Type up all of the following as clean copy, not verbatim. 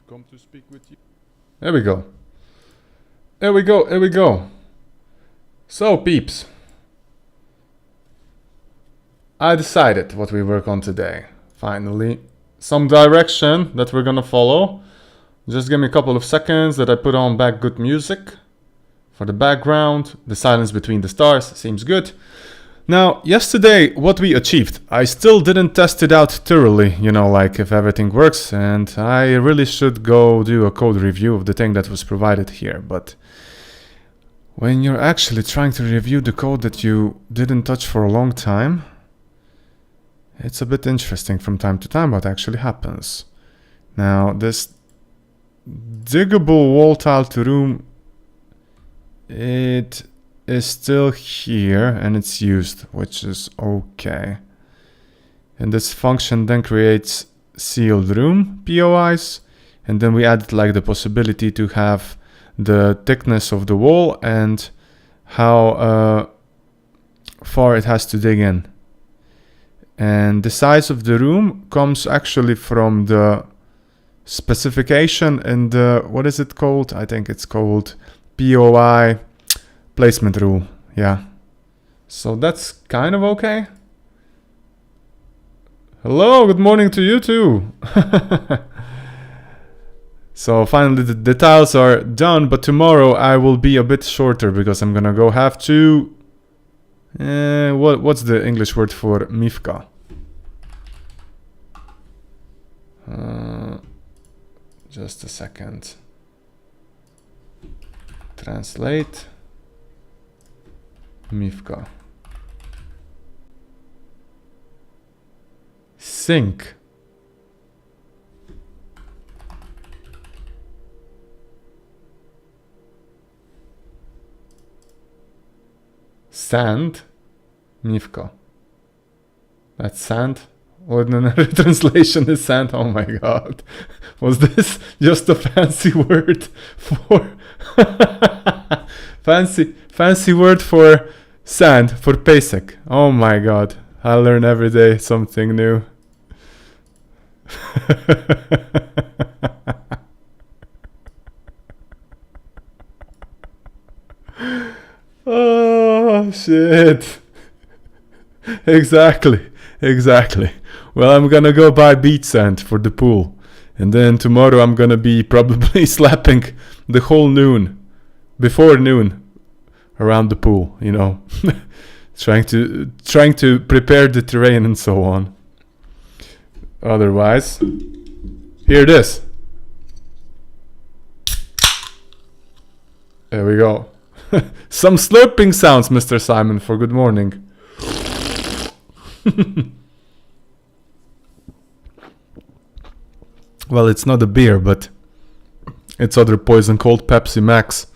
come to speak with you. There we go. There we go. There we go. So, peeps. I decided what we work on today. Finally. Some direction that we're gonna follow. Just give me a couple of seconds that I put on back good music. For the background, the silence between the stars seems good. Now, yesterday, what we achieved, I still didn't test it out thoroughly, you know, like if everything works, and I really should go do a code review of the thing that was provided here, but when you're actually trying to review the code that you didn't touch for a long time, it's a bit interesting from time to time what actually happens. Now, this diggable wall tile to room, it is still here and it's used, which is okay. And this function then creates sealed room POIs, and then we added like the possibility to have the thickness of the wall and how far it has to dig in. And the size of the room comes actually from the specification in the, what is it called? I think it's called POI placement rule, yeah. So that's kind of okay. Hello, good morning to you too. So finally the tiles are done, but tomorrow I will be a bit shorter because I'm gonna go have to... what's the English word for Mifka? Just a second. Translate. Mifka. Sink. Sand. Mifka. That's sand. Ordinary translation is sand. Oh my god. Was this just a fancy word for... fancy word for sand, for basic. Oh my god. I learn every day something new. Oh shit. Exactly. Well, I'm gonna go buy beach sand for the pool. And then tomorrow I'm gonna be probably slapping the whole noon. Before noon. Around the pool, you know. trying to prepare the terrain and so on. Otherwise, here it is. There we go. Some slurping sounds, Mr. Simon, for good morning. Well, it's not a beer, but it's other poison called Pepsi Max.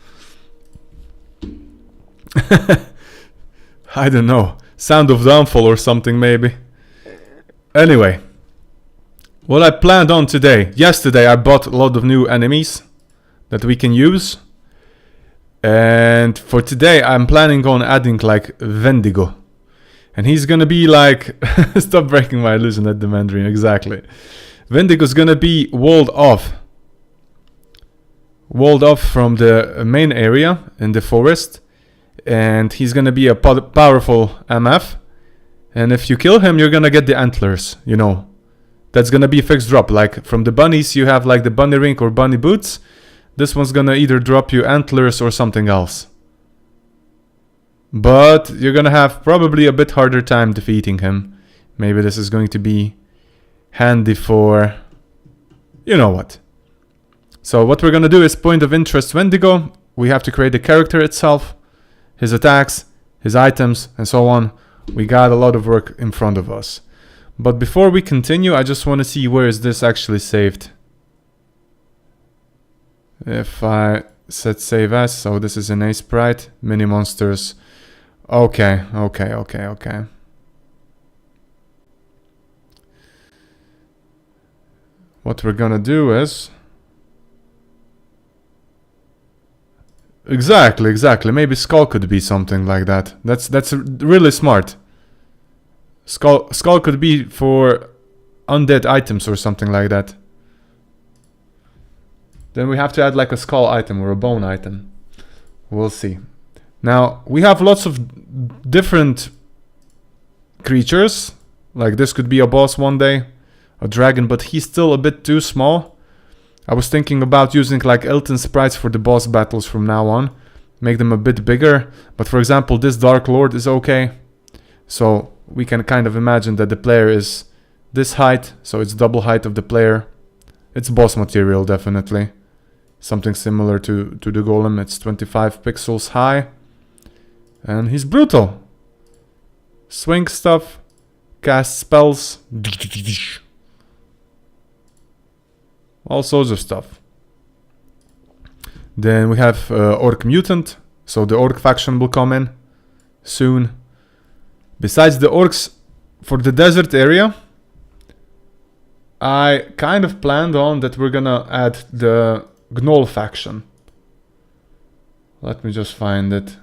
I don't know. Sound of downfall or something, maybe. Anyway. What I planned on today. Yesterday I bought a lot of new enemies that we can use. And for today I'm planning on adding like Wendigo. And he's gonna be like... Stop breaking my illusion at the Mandarin, exactly. Wendigo's gonna be walled off. Walled off from the main area in the forest. And he's gonna be a powerful MF. And if you kill him, you're gonna get the antlers, you know. That's gonna be a fixed drop. Like from the bunnies, you have like the bunny ring or bunny boots. This one's gonna either drop you antlers or something else. But you're gonna have probably a bit harder time defeating him. Maybe this is going to be handy for... you know what. So what we're gonna do is point of interest Wendigo. We have to create the character itself. His attacks, his items, and so on. We got a lot of work in front of us. But before we continue, I just want to see where is this actually saved. If I set save as, so this is an A sprite, mini monsters. Okay. What we're gonna do is... Exactly. Maybe Skull could be something like that. That's really smart. Skull could be for undead items or something like that. then we have to add like a skull item or a bone item. We'll see. Now, we have lots of different creatures. Like this could be a boss one day, a dragon, but he's still a bit too small. I was thinking about using like Elton sprites for the boss battles from now on. Make them a bit bigger. But for example, this Dark Lord is okay. So we can kind of imagine that the player is this height. So it's double height of the player. It's boss material, definitely. Something similar to the golem. It's 25 pixels high. And he's brutal. Swing stuff. Cast spells. All sorts of stuff. Then we have Orc Mutant. So the Orc faction will come in soon. Besides the Orcs, for the desert area, I kind of planned on that we're gonna add the Gnoll faction. Let me just find it.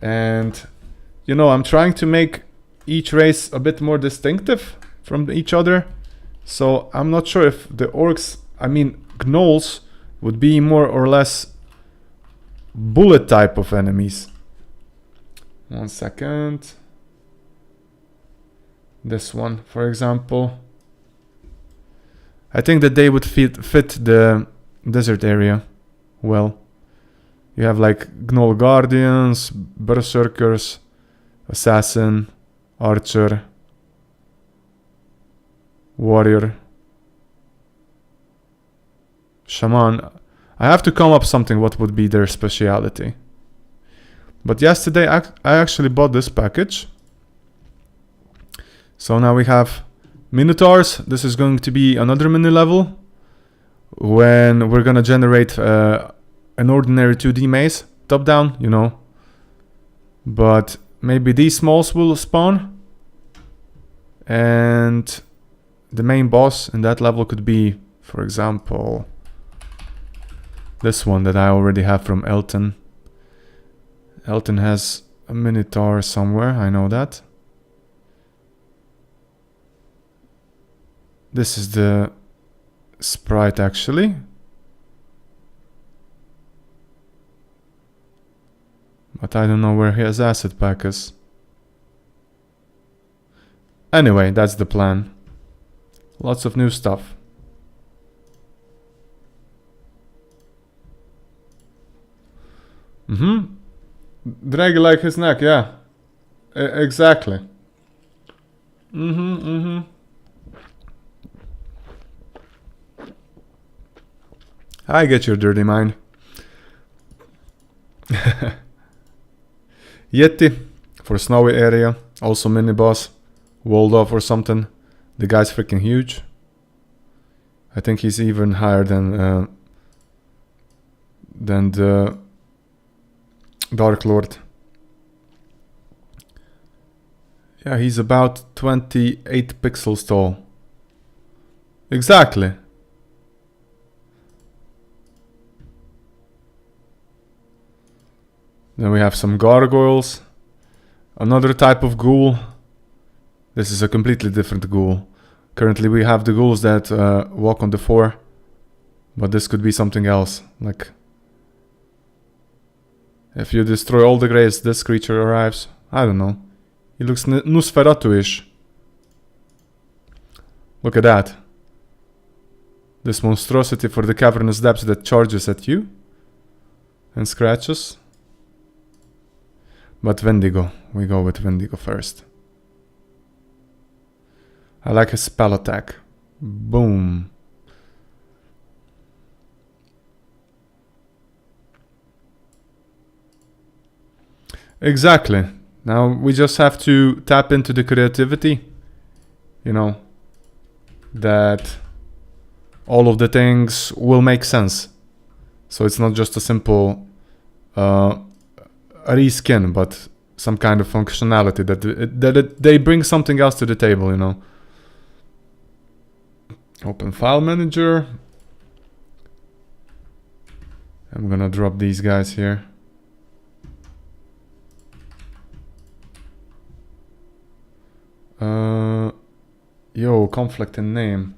And, you know, I'm trying to make each race a bit more distinctive from each other. So I'm not sure if the orcs, I mean gnolls, would be more or less bullet type of enemies. 1 second. This one, for example. I think that they would fit the desert area well. You have like Gnoll Guardians, Berserkers, Assassin, Archer, Warrior, Shaman. I have to come up something what would be their speciality. But yesterday I actually bought this package. So now we have Minotaurs. This is going to be another mini level when we're gonna generate an ordinary 2D maze, top down, you know. But maybe these smalls will spawn. And the main boss in that level could be, for example, this one that I already have from Elton. Elton has a Minotaur somewhere, I know that. This is the sprite actually. But I don't know where his asset pack is. Anyway, that's the plan. Lots of new stuff. Drag like his neck, yeah. Exactly. I get your dirty mind. Yeti for snowy area, also mini boss, walled off or something. The guy's freaking huge. I think he's even higher than the Dark Lord. Yeah, he's about 28 pixels tall. Exactly. Then we have some gargoyles. Another type of ghoul. This is a completely different ghoul. Currently we have the ghouls that walk on the floor. But this could be something else. Like, if you destroy all the graves, this creature arrives. I don't know. He looks Nosferatu-ish. Look at that. This monstrosity for the cavernous depths that charges at you. And scratches. But Wendigo. We go with Wendigo first. I like his spell attack. Boom. Exactly. Now we just have to tap into the creativity. You know, that all of the things will make sense. So it's not just a simple reskin, but some kind of functionality that they bring something else to the table, you know. Open file manager. I'm gonna drop these guys here. Yo, conflict in name.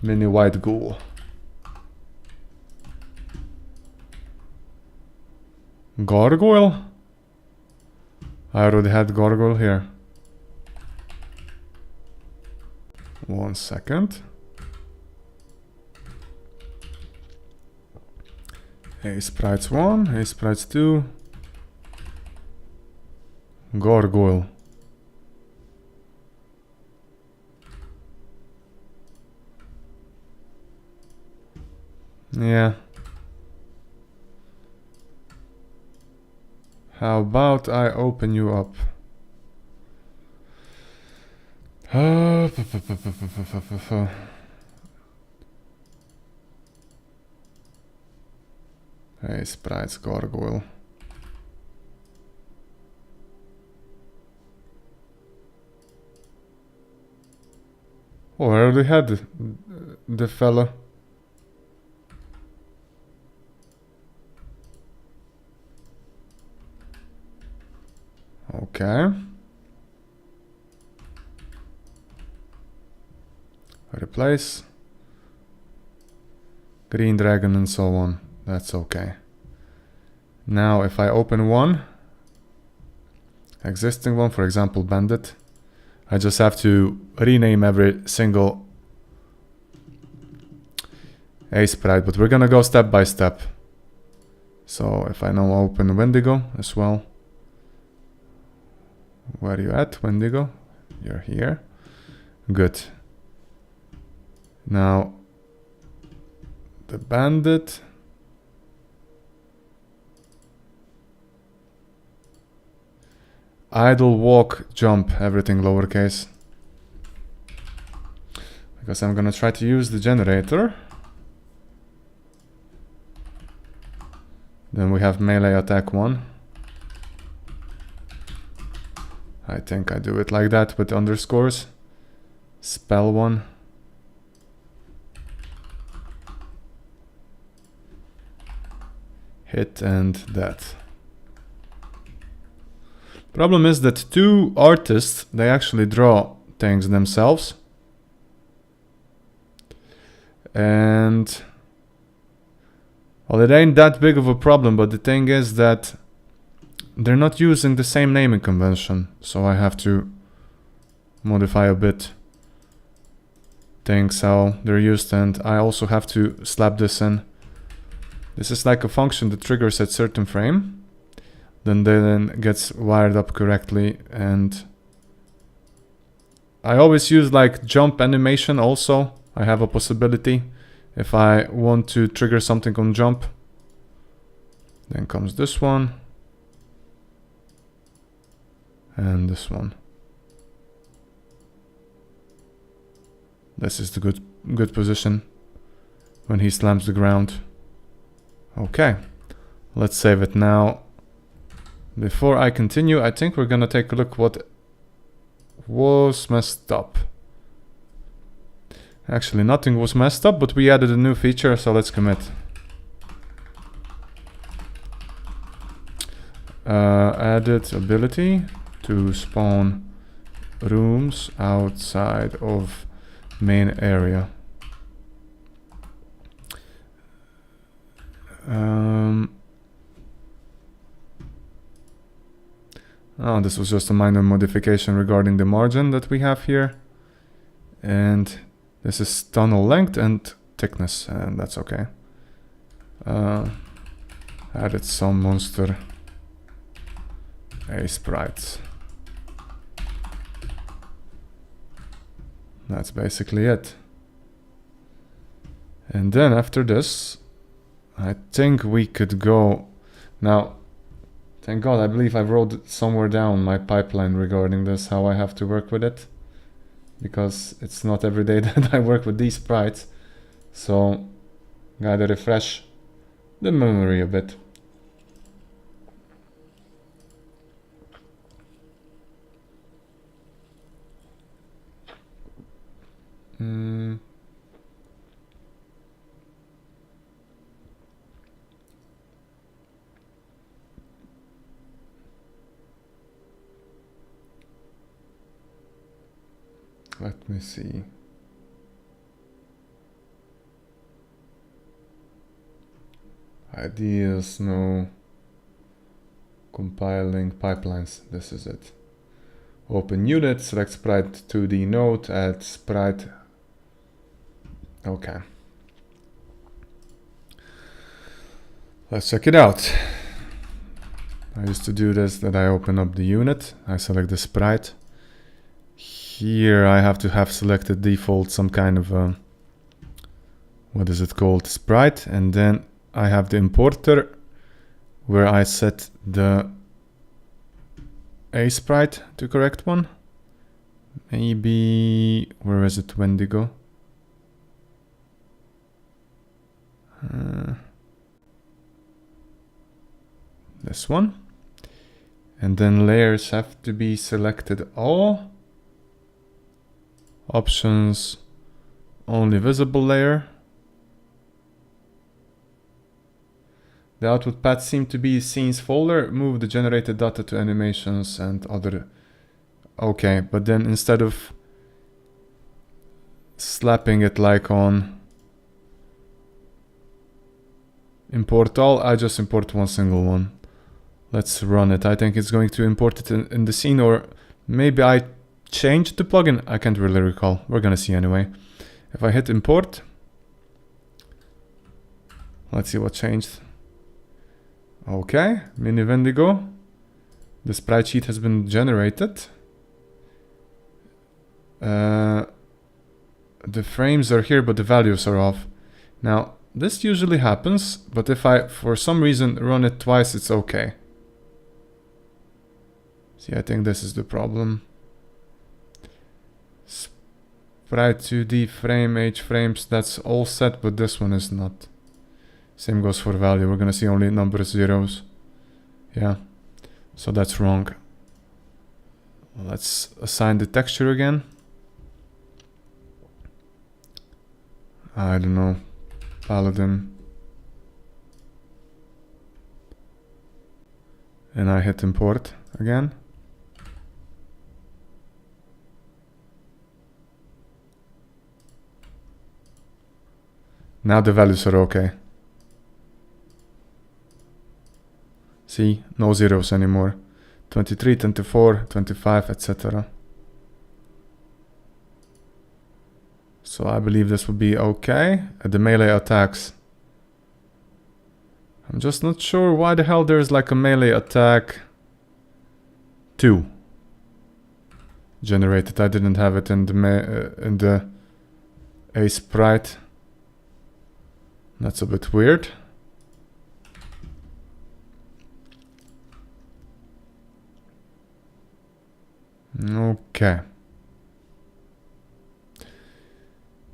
Mini white ghoul. Gargoyle? I already had gargoyle here. 1 second. A sprites 1, a sprites 2. Gargoyle. Yeah. How about I open you up? Hey, sprites gargoyle. Oh, I already had the fella. Okay. Replace. Green dragon and so on. That's okay. Now if I open one, existing one, for example bandit, I just have to rename every single A sprite, but we're gonna go step by step. So if I now open Wendigo as well. Where are you at, Wendigo? You're here. Good. Now the bandit. Idle, walk, jump, everything lowercase. Because I'm gonna try to use the generator. Then we have melee attack 1. I think I do it like that with underscores. Spell 1. Hit and that. Problem is that 2 artists, they actually draw things themselves. And well, it ain't that big of a problem, but the thing is that they're not using the same naming convention, so I have to modify a bit things how they're used, and I also have to slap this in. This is like a function that triggers at certain frame. Then gets wired up correctly, and I always use like jump animation also. I have a possibility if I want to trigger something on jump. Then comes this one and this one. This is the good position when he slams the ground. Okay, let's save it now. Before I continue, I think we're gonna take a look what was messed up. Actually, nothing was messed up, but we added a new feature, so let's commit. Added ability to spawn rooms outside of main area. Oh, this was just a minor modification regarding the margin that we have here. And this is tunnel length and thickness, and that's okay. Added some monster A sprites. That's basically it. And then after this, I think we could go now. Thank God, I believe I wrote it somewhere down my pipeline regarding this, how I have to work with it. Because it's not every day that I work with these sprites. So, gotta refresh the memory a bit. Let me see. Ideas, no. Compiling pipelines, this is it. Open unit, select sprite 2D node, add sprite. Okay. Let's check it out. I used to do this, that I open up the unit, I select the sprite. Here I have to have selected default some kind of a, what is it called, sprite, and then I have the importer where I set the A sprite to correct one. Maybe, where is it, Wendigo? This one. And then layers have to be selected all. Options, only visible layer. The output path seemed to be scenes folder. Move the generated data to animations and other. Okay, but then instead of slapping it like on import all, I just import one single one. Let's run it. I think it's going to import it in the scene, or maybe I changed the plugin. I can't really recall. We're gonna see anyway. If I hit import, let's see what changed. Okay, mini Wendigo. The sprite sheet has been generated. The frames are here, but the values are off. Now, this usually happens, but if I, for some reason, run it twice, it's okay. See, I think this is the problem. Sprite 2D frame, H frames, that's all set, but this one is not. Same goes for value, we're gonna see only number zeros. Yeah, so that's wrong. Let's assign the texture again. I don't know, Paladin. And I hit import again. Now the values are okay. See, no zeros anymore. 23, 24, 25, etc. So I believe this will be okay. The melee attacks. I'm just not sure why the hell there's like a melee attack 2 generated. I didn't have it in the A sprite. That's a bit weird. Okay.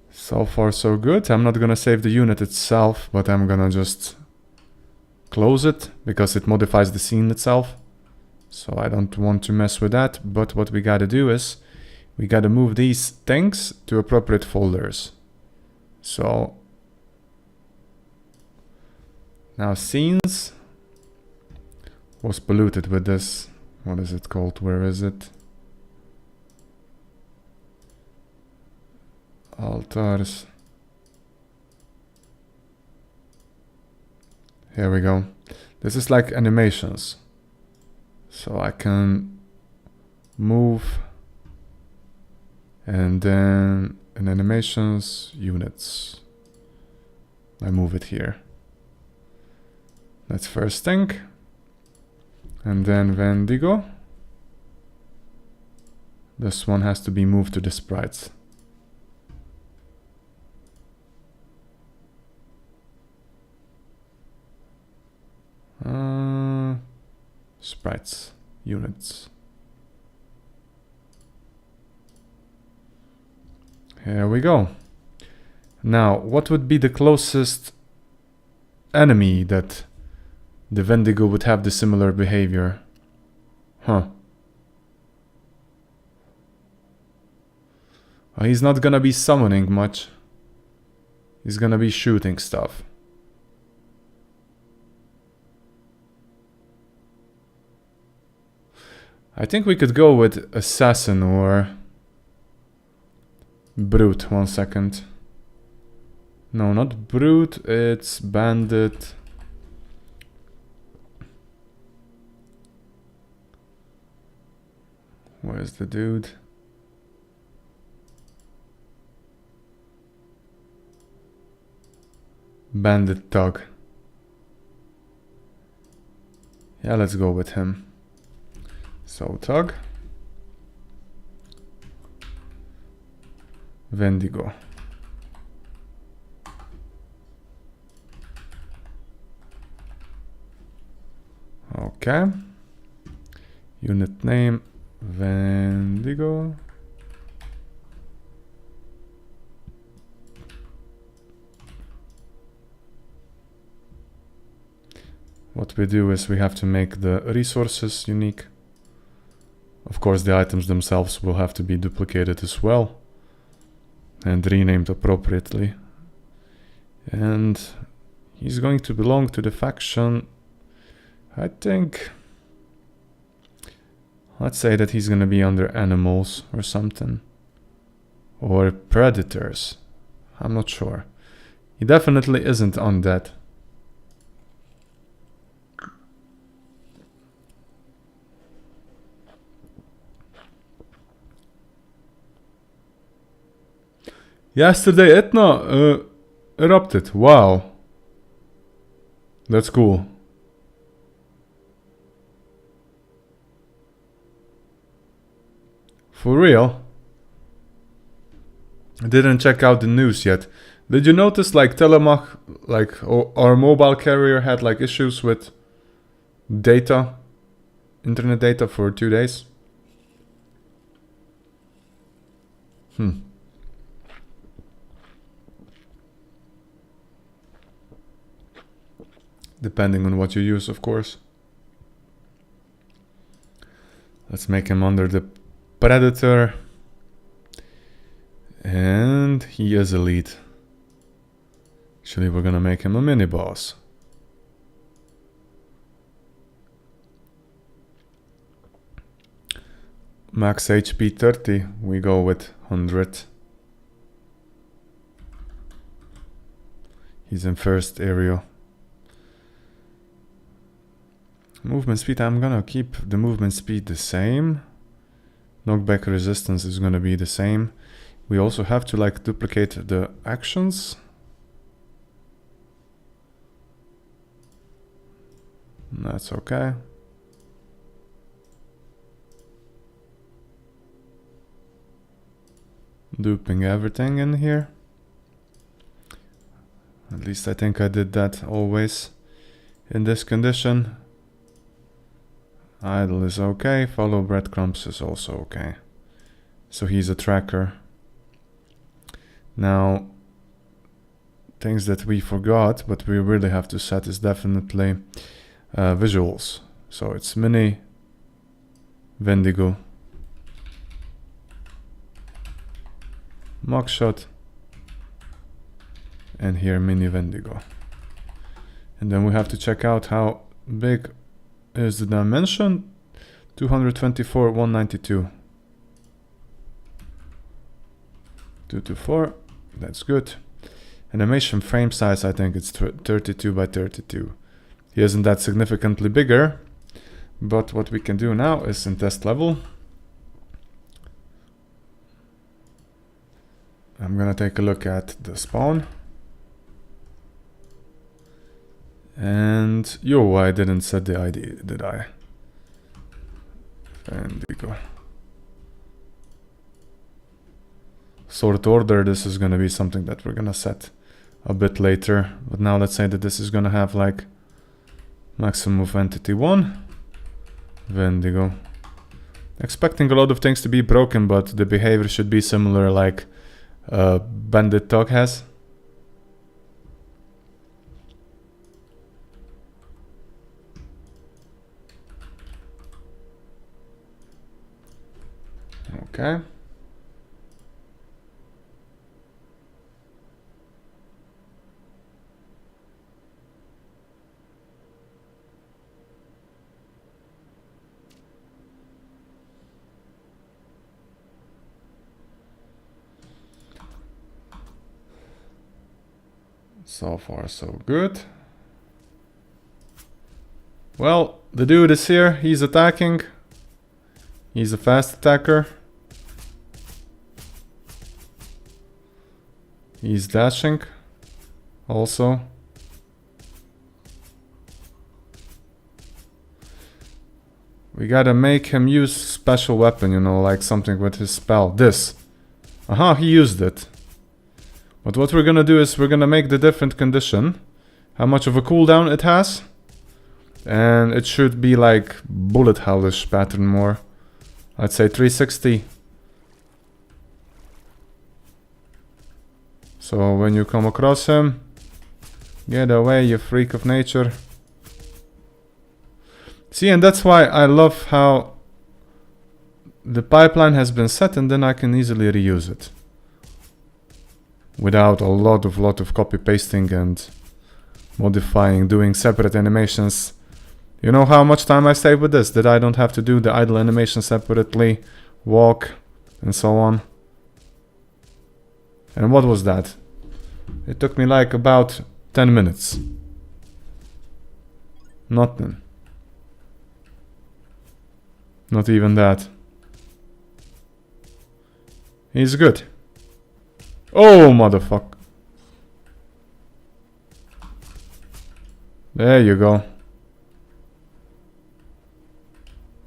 So far so good. I'm not gonna save the unit itself, but I'm gonna just close it because it modifies the scene itself. So I don't want to mess with that. But what we gotta do is we gotta move these things to appropriate folders. So now scenes was polluted with this. What is it called? Where is it? Altars. Here we go. This is like animations. So I can move and then in animations, units. I move it here. That's first thing. And then Wendigo. This one has to be moved to the sprites. Sprites, units. Here we go. Now, what would be the closest enemy that the Wendigo would have the similar behavior? Huh. Well, he's not gonna be summoning much. He's gonna be shooting stuff. I think we could go with Assassin or Brute. 1 second. No, not Brute, it's Bandit. Where's the dude? Bandit Tug. Yeah, let's go with him. So Tug. Wendigo. Okay. Unit name Wendigo. What we do is we have to make the resources unique. Of course, the items themselves will have to be duplicated as well and renamed appropriately. And he's going to belong to the faction, I think. Let's say that he's going to be under animals or something. Or predators. I'm not sure. He definitely isn't undead. Yesterday Etna erupted. Wow. That's cool. For real? I didn't check out the news yet. Did you notice like Telemach, like our mobile carrier had like issues with data, internet data for 2 days? Depending on what you use, of course. Let's make him under the Predator. And he is elite. Actually, we're gonna make him a mini-boss. Max HP 30, we go with 100. He's in first area. Movement speed, I'm gonna keep the movement speed the same. Knockback resistance is gonna be the same. We also have to like duplicate the actions. That's okay. Duping everything in here. At least I think I did that always in this condition. Idle is okay, follow breadcrumbs is also okay. So he's a tracker. Now, things that we forgot, but we really have to set is definitely visuals. So it's mini Wendigo, Mockshot, and here mini Wendigo. And then we have to check out how big is the dimension. 224, 192. 224, that's good. Animation frame size, I think it's 32 by 32. He isn't that significantly bigger, but what we can do now is in test level. I'm gonna take a look at the spawn. And yo, I didn't set the ID, did I? Wendigo. Sort order, this is gonna be something that we're gonna set a bit later. But now let's say that this is gonna have like maximum of entity 1. Wendigo. Expecting a lot of things to be broken, but the behavior should be similar like Bandit Tug has. Okay. So far, so good. Well, the dude is here. He's attacking. He's a fast attacker. He's dashing also. We gotta make him use special weapon, you know, like something with his spell. This. Aha, he used it. But what we're gonna do is we're gonna make the different condition. How much of a cooldown it has. And it should be like bullet hellish pattern more. I'd say 360. So when you come across him, get away, you freak of nature. See, and that's why I love how the pipeline has been set, and then I can easily reuse it. Without a lot of copy pasting and modifying, doing separate animations. You know how much time I save with this? That I don't have to do the idle animation separately, walk, and so on. And what was that? It took me like about 10 minutes. Nothing. Not even that. He's good. Oh, motherfucker. There you go.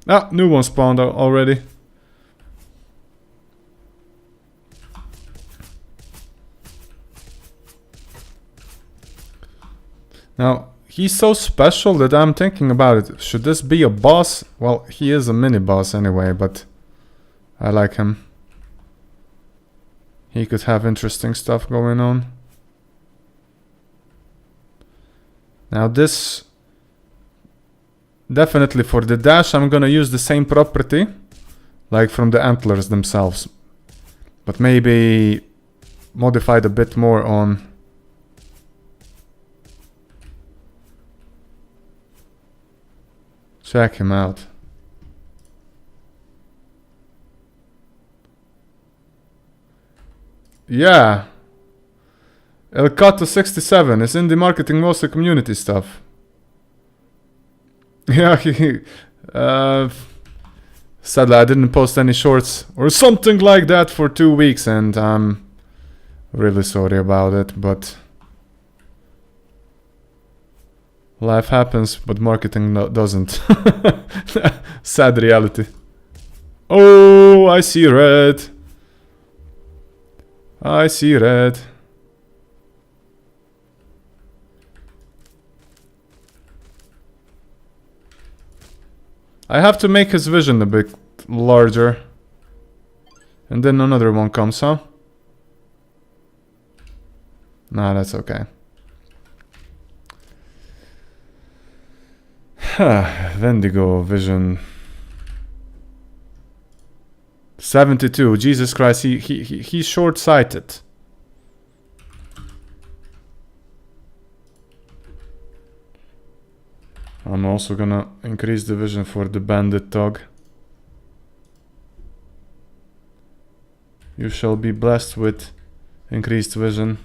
Ah, new one spawned already. Now, he's so special that I'm thinking about it. Should this be a boss? Well, he is a mini boss anyway, but I like him. He could have interesting stuff going on. Now this... Definitely for the dash I'm gonna use the same property. Like from the antlers themselves. But maybe modified a bit more on... Check him out. Yeah. El Cato 67 is indie marketing, mostly community stuff. Yeah, sadly I didn't post any shorts or something like that for 2 weeks, and I'm really sorry about it, but life happens, but marketing doesn't. Sad reality. Oh, I see red. I see red. I have to make his vision a bit larger. And then another one comes, huh? Nah, that's okay. Wendigo vision. 72. Jesus Christ, he's short-sighted. I'm also gonna increase the vision for the bandit dog. You shall be blessed with increased vision.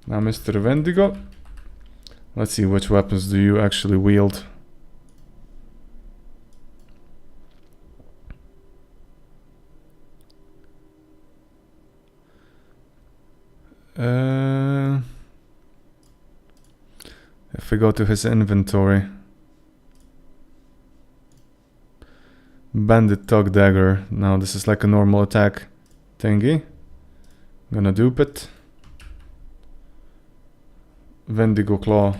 Now, Mr. Wendigo. Let's see, which weapons do you actually wield? If we go to his inventory. Bandit Tug Dagger. Now this is like a normal attack thingy. Gonna dupe it. Wendigo Claw.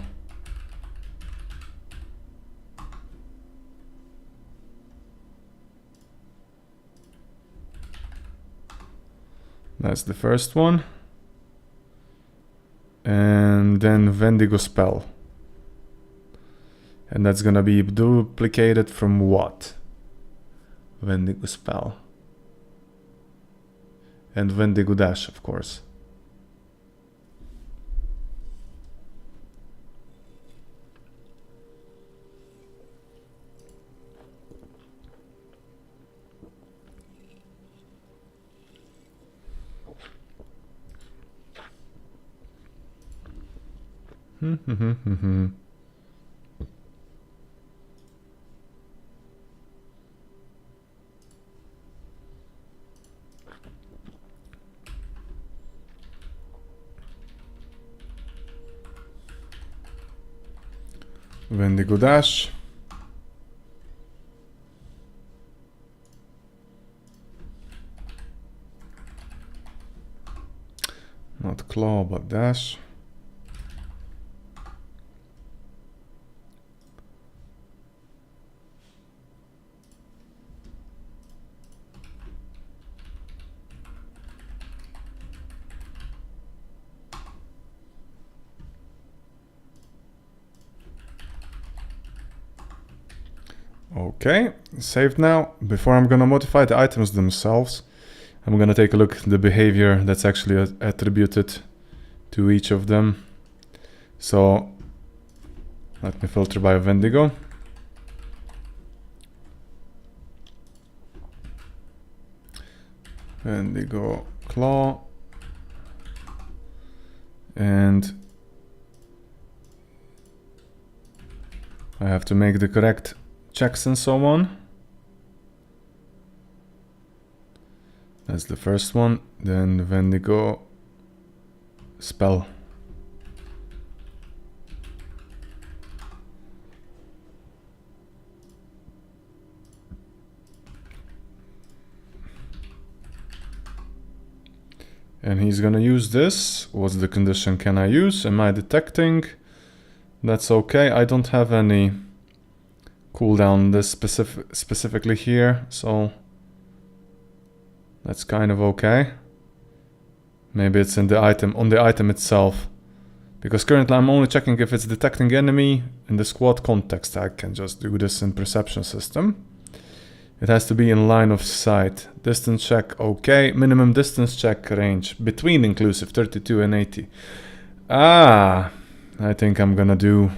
That's the first one. And then Wendigo Spell. And that's gonna be duplicated from what? Wendigo Spell. And Wendigo Dash, of course. Wendigo dash. Not claw, but dash. Okay, saved now. Before I'm gonna modify the items themselves, I'm gonna take a look at the behavior that's actually attributed to each of them. So let me filter by Wendigo. Wendigo claw. And I have to make the correct checks and so on. That's the first one. Then Wendigo spell. And he's gonna use this. What's the condition can I use? Am I detecting? That's okay. I don't have any cooldown this specifically here, so that's kind of okay. Maybe it's in the item, on the item itself. Because currently I'm only checking if it's detecting enemy in the squad context. I can just do this in perception system. It has to be in line of sight. Distance check, okay. Minimum distance check range between inclusive 32 and 80. Ah, I think I'm gonna do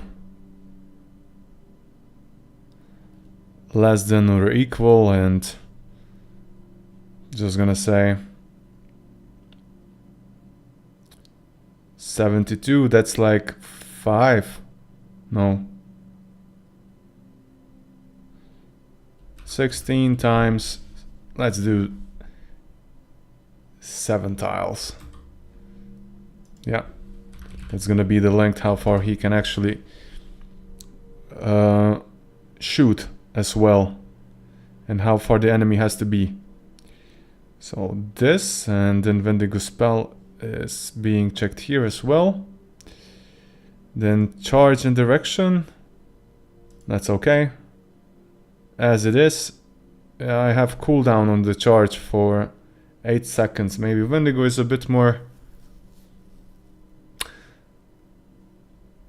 less than or equal, and just gonna say 72. That's like 5. No. 16 times, let's do 7 tiles. Yeah, that's gonna be the length, how far he can actually shoot as well, and how far the enemy has to be. So this, and then Wendigo spell is being checked here as well. Then charge and direction, that's okay. As it is, I have cooldown on the charge for 8 seconds. Maybe Wendigo is a bit more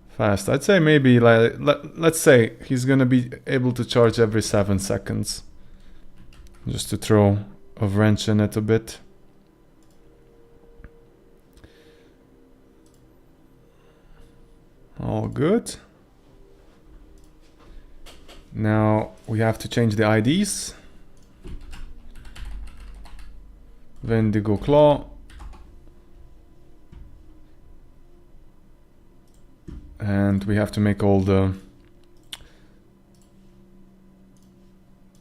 fast. I'd say maybe, like, let's say he's gonna be able to charge every 7 seconds. Just to throw a wrench in it a bit. All good. Now we have to change the IDs. Wendigo claw. And we have to make all the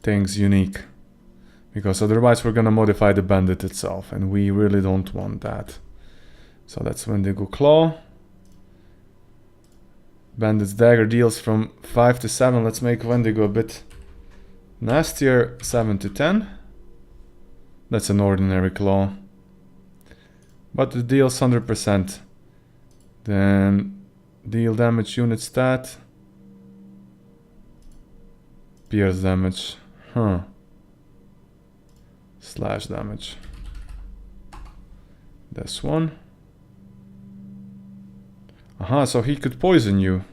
things unique. Because otherwise we're gonna modify the bandit itself, and we really don't want that. So that's Wendigo claw. Bandit's dagger deals from 5 to 7. Let's make Wendigo a bit nastier. 7 to 10. That's an ordinary claw. But it deals 100%. Then deal damage unit stat. Pierce damage. Huh. Slash damage. This one. Aha, so he could poison you.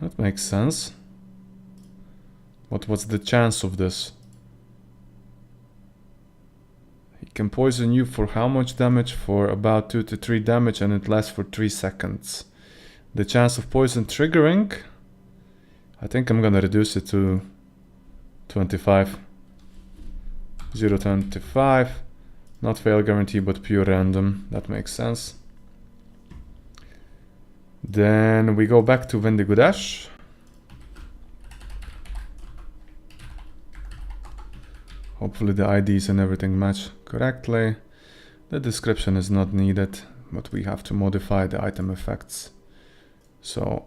That makes sense. But what's the chance of this? He can poison you for how much damage? For about 2 to 3 damage, and it lasts for 3 seconds. The chance of poison triggering, I think I'm gonna reduce it to 25. 0.25. Not fail guarantee, but pure random. That makes sense. Then we go back to Wendigo dash. Hopefully the IDs and everything match correctly. The description is not needed, but we have to modify the item effects. So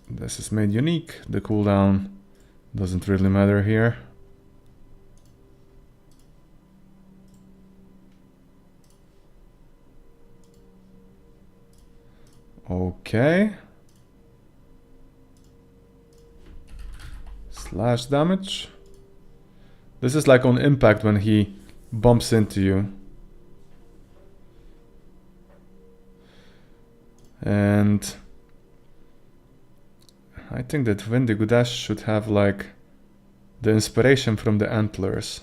this is made unique. The cooldown doesn't really matter here. Okay. Slash damage. This is like on impact when he bumps into you. And I think that Wendigo Dash should have like the inspiration from the antlers.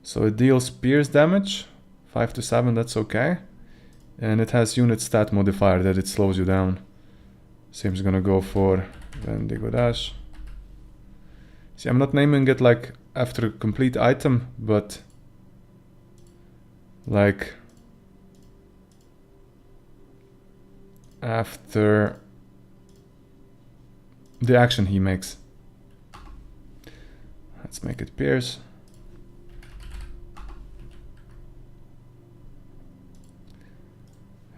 So it deals pierce damage, 5 to 7, that's okay. And it has unit stat modifier that it slows you down. Seems gonna go for Wendigo Dash. See, I'm not naming it like after a complete item, but like after the action he makes. Let's make it pierce.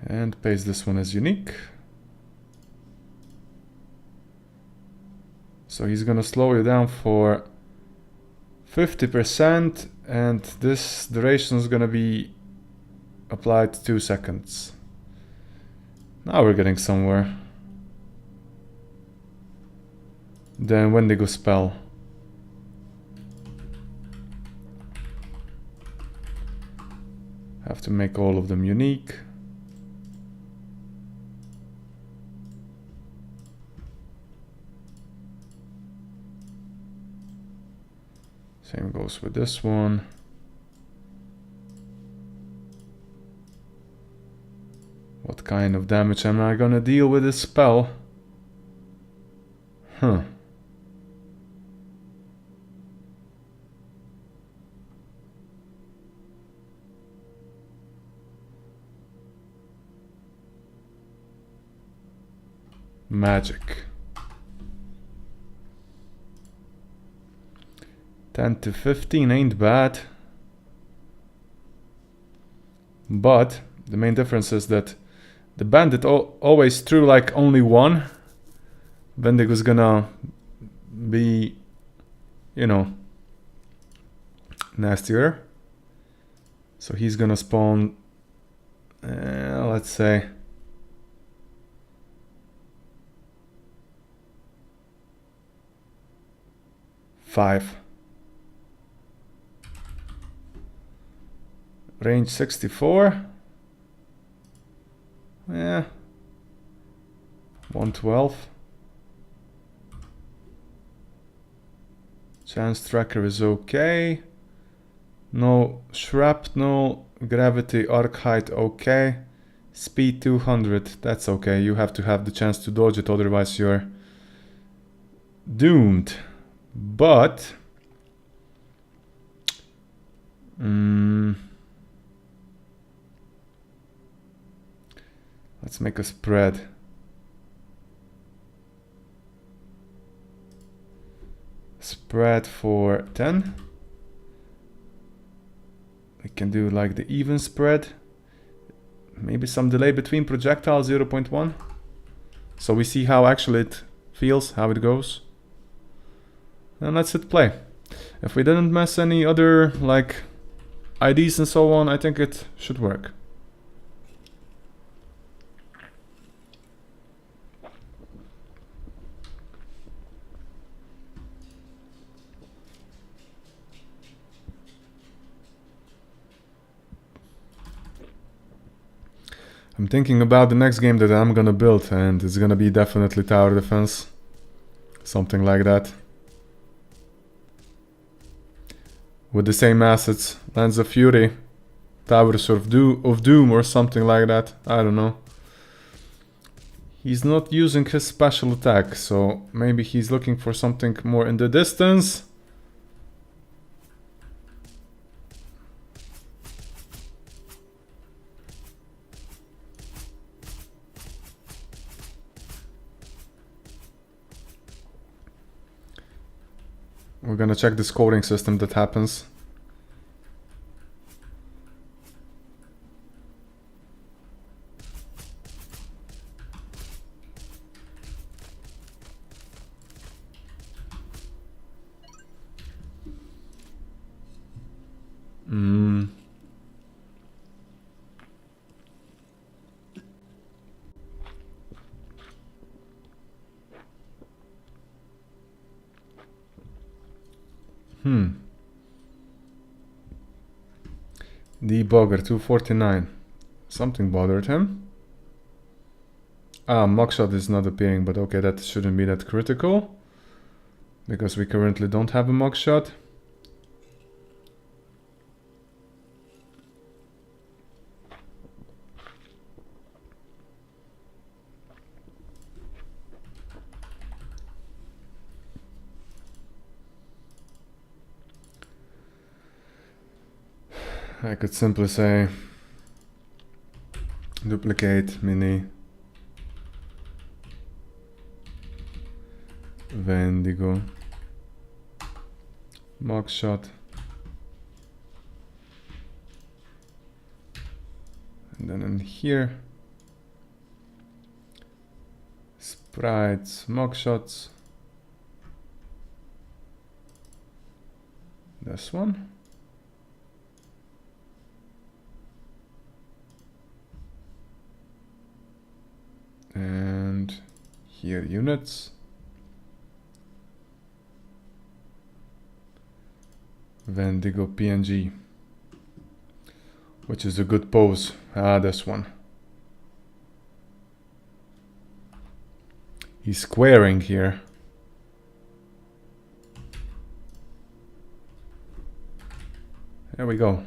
And paste this one as unique. So he's gonna slow you down for 50%, and this duration is gonna be applied 2 seconds. Now we're getting somewhere. Then Wendigo spell. Have to make all of them unique. Same goes with this one. What kind of damage am I gonna deal with this spell? Huh. Magic. 10 to 15 ain't bad. But the main difference is that the bandit always threw like only one. Wendigo's gonna be, you know, nastier. So he's gonna spawn, let's say, 5. Range 64. Yeah. 112. Chance tracker is okay. No shrapnel. Gravity arc height okay. Speed 200. That's okay. You have to have the chance to dodge it, otherwise you're doomed. But let's make a spread. Spread for 10. We can do like the even spread. Maybe some delay between projectiles, 0.1. So we see how actually it feels, how it goes. And let's hit play. If we didn't mess any other like IDs and so on, I think it should work. I'm thinking about the next game that I'm gonna build, and it's gonna be definitely tower defense. Something like that. With the same assets. Lands of Fury. Towers of Doom or something like that. I don't know. He's not using his special attack, so maybe he's looking for something more in the distance. We're gonna check this coding system that happens. Debugger 249. Something bothered him. Ah, mugshot is not appearing, but okay, that shouldn't be that critical. Because we currently don't have a mugshot. I could simply say duplicate mini Vendigo mugshot, and then in here sprites mugshots, this one. And here units, Vendigo PNG, which is a good pose. Ah, this one. He's squaring here. There we go.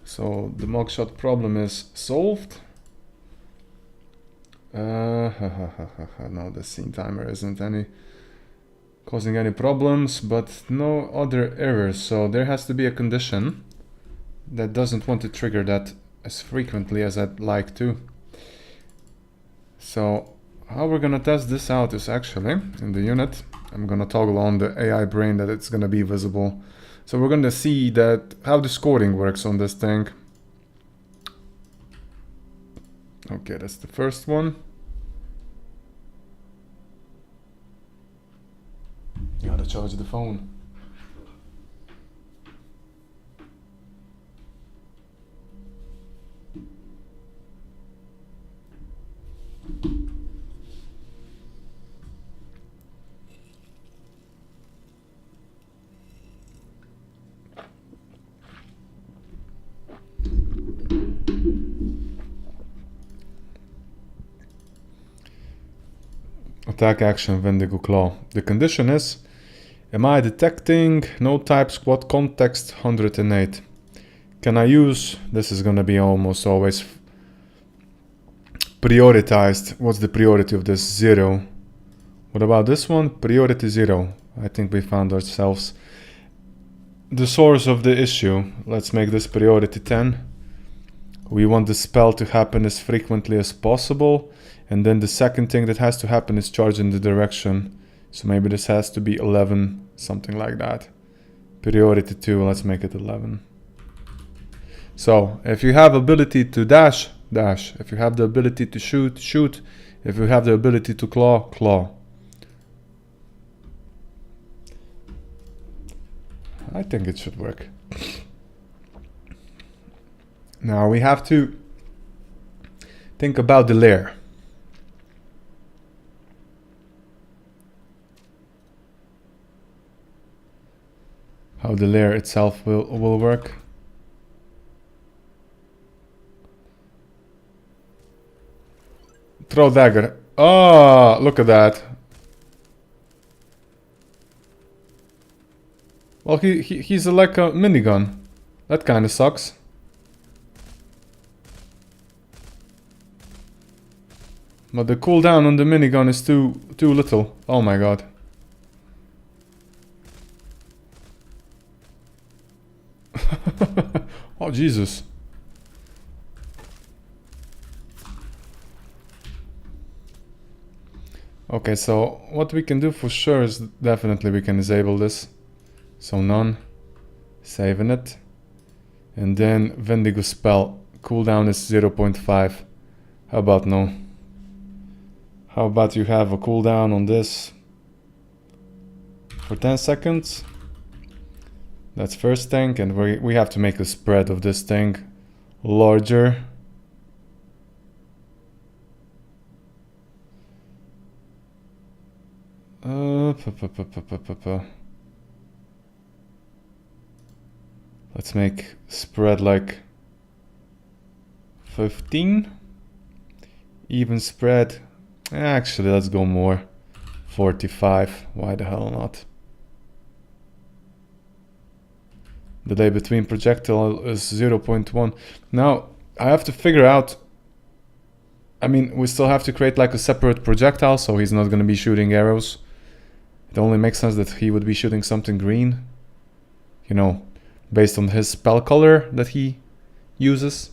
So the mugshot problem is solved. No, the scene timer isn't causing any problems, but no other errors. So there has to be a condition that doesn't want to trigger that as frequently as I'd like to. So how we're gonna test this out is actually in the unit. I'm gonna toggle on the AI brain that it's gonna be visible. So we're gonna see that how the scoring works on this thing. Okay, that's the first one. You gotta charge the phone. Attack action Vendigo Claw. The condition is, am I detecting no type squad context 108? Can I use, this is gonna be almost always prioritized. What's the priority of this? 0. What about this one? Priority 0. I think we found ourselves the source of the issue. Let's make this priority 10. We want the spell to happen as frequently as possible. And then the second thing that has to happen is charge in the direction. So maybe this has to be 11, something like that. Priority 2, let's make it 11. So if you have ability to dash, dash. If you have the ability to shoot, shoot. If you have the ability to claw, claw. I think it should work. Now we have to think about the lair. How the lair itself will work. Throw dagger. Oh, look at that. Well, he's like a minigun. That kind of sucks. But the cooldown on the minigun is too little. Oh my god. Oh Jesus. Okay, so what we can do for sure is definitely we can disable this. So none, saving it. And then Vendigo spell, cooldown is 0.5. How about no? How about you have a cooldown on this for 10 seconds? That's first thing, and we have to make a spread of this thing larger. Let's make spread like 15. Even spread. Actually, let's go more. 45. Why the hell not? Delay between projectile is 0.1. Now, I have to figure out... I mean, we still have to create like a separate projectile, so he's not going to be shooting arrows. It only makes sense that he would be shooting something green. You know, based on his spell color that he uses.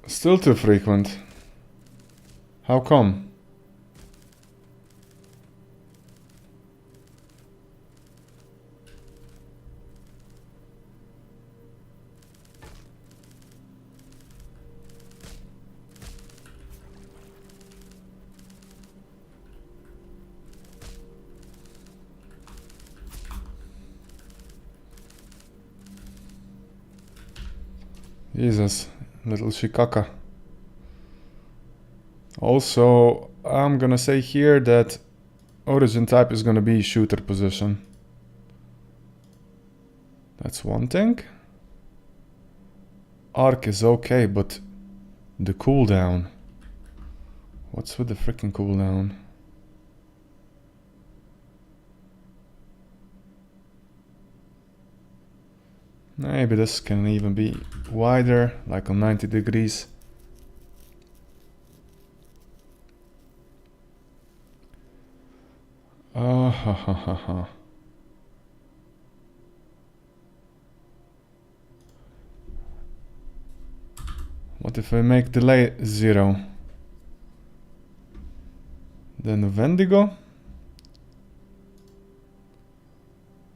Still too frequent. How come? Jesus, little shikaka. Also, I'm gonna say here that origin type is gonna be shooter position. That's one thing. Arc is okay, but the cooldown. What's with the freaking cooldown? Maybe this can even be wider, like on 90 degrees. What if I make delay 0? Then Vendigo.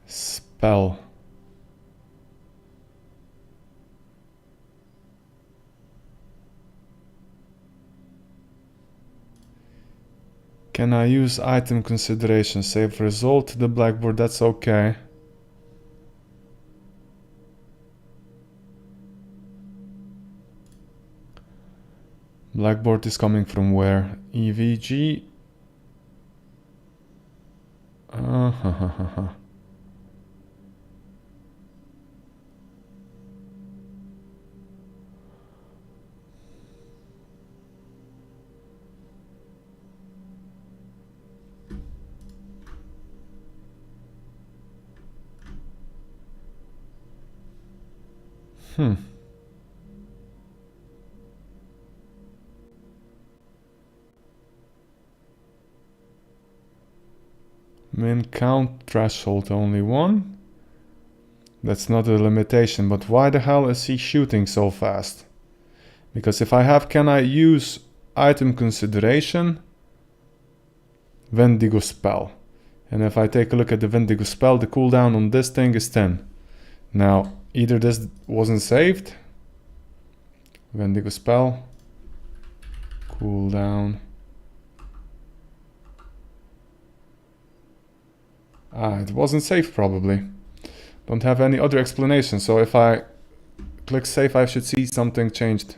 Spell. Can I use item consideration? Save result to the blackboard, that's okay. Blackboard is coming from where? EVG? Min count threshold only 1. That's not a limitation, but why the hell is he shooting so fast? Because if I have can I use item consideration, Vendigo spell. And if I take a look at the Vendigo spell, the cooldown on this thing is 10. Now, either this wasn't saved. Vendigo spell. Cooldown. It wasn't saved probably. Don't have any other explanation. So if I click save, I should see something changed.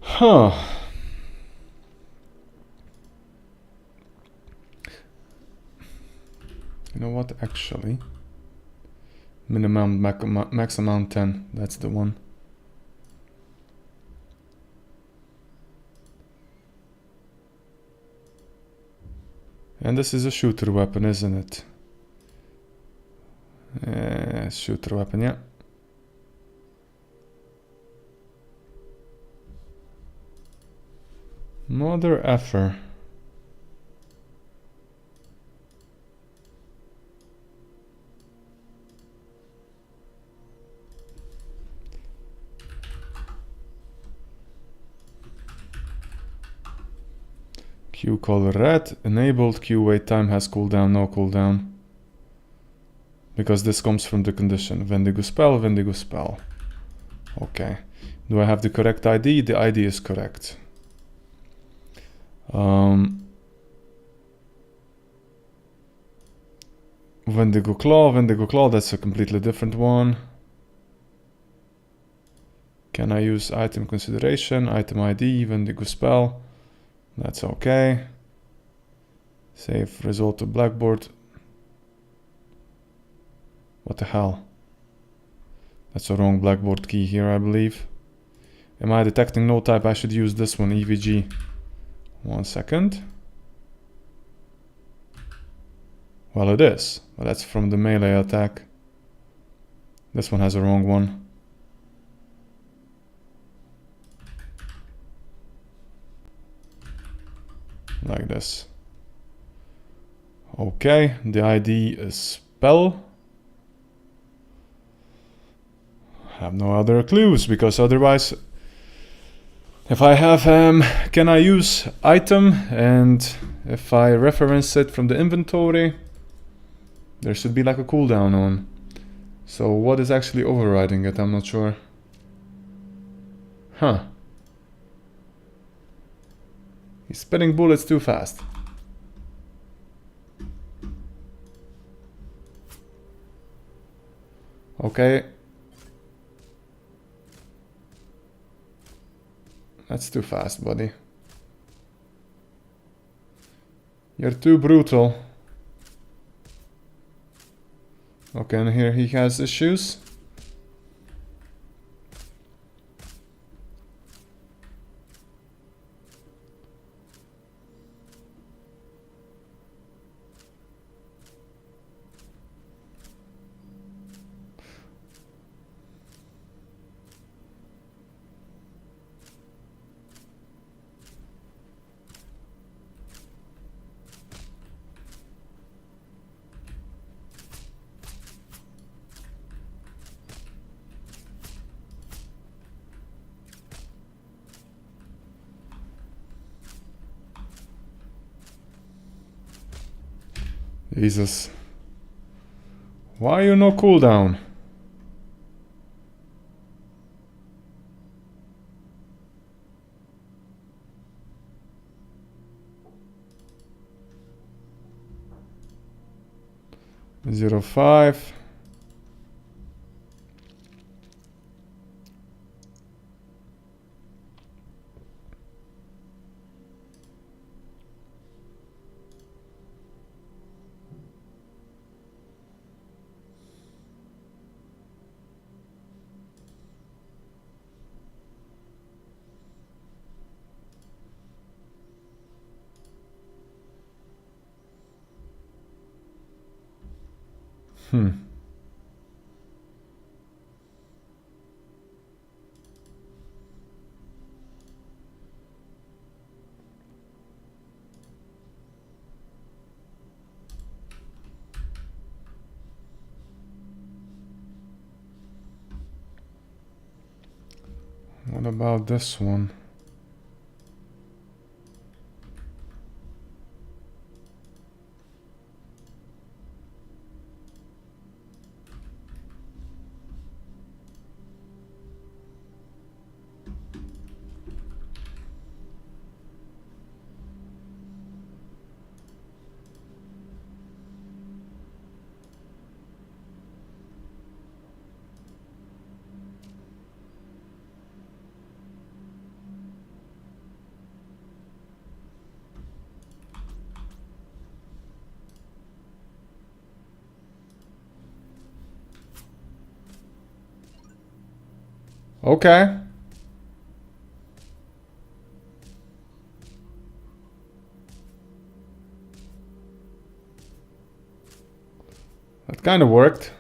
Huh. You know what, actually? Minimum, max amount 10. That's the one. And this is a shooter weapon, isn't it? Shooter weapon, yeah. Mother effer. Q color red, enabled, Q wait time has cooldown, no cooldown. Because this comes from the condition. Vendigo spell, Vendigo spell. Okay. Do I have the correct ID? The ID is correct. Vendigo Claw, that's a completely different one. Can I use item consideration, item ID, Vendigo spell? That's okay. Save result to blackboard. What the hell? That's a wrong blackboard key here, I believe. Am I detecting no type? I should use this one, EVG. 1 second. Well, it is. But that's from the melee attack. This one has a wrong one. Like this. Okay, the ID is spell. I have no other clues, because otherwise... If I have, can I use item, and if I reference it from the inventory, there should be like a cooldown on. So what is actually overriding it? I'm not sure. Huh. He's spitting bullets too fast. Okay. That's too fast, buddy. You're too brutal. Okay, and here he has issues. Jesus. Why you no cooldown? Zero 5. What about this one? Okay. kind of worked.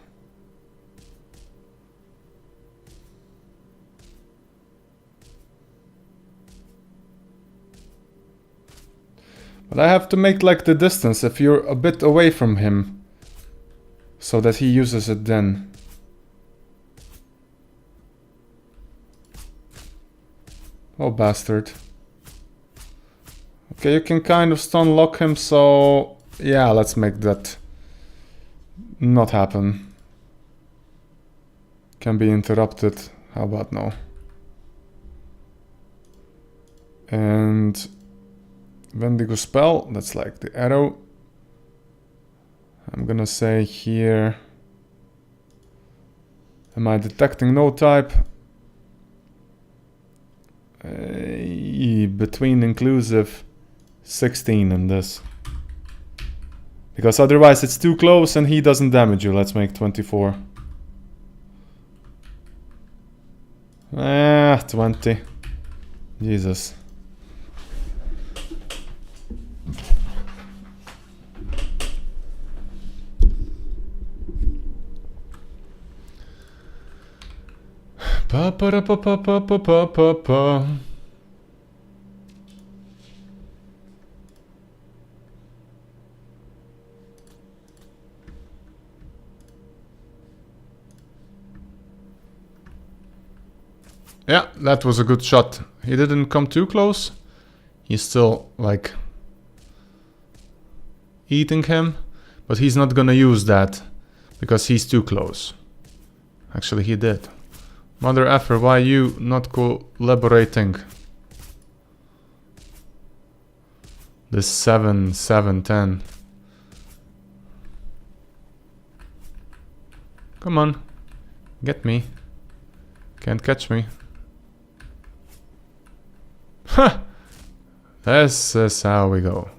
But I have to make like the distance if you're a bit away from him, so that he uses it then. Oh, bastard. Okay, you can kind of stun lock him, so yeah, let's make that not happen. Can be interrupted. How about no? And Wendigo spell, that's like the arrow. I'm gonna say here, am I detecting no type? Between inclusive 16 and this. Because otherwise it's too close and he doesn't damage you. Let's make 24. 20. Jesus. Pa pa pa pa pa pa pa pa pa. Yeah, that was a good shot. He didn't come too close. He's still like eating him, but he's not gonna use that because he's too close. Actually, he did. Mother effer, why you not collaborating? This 7, 7, 10. Come on. Get me. Can't catch me. Ha! This is how we go.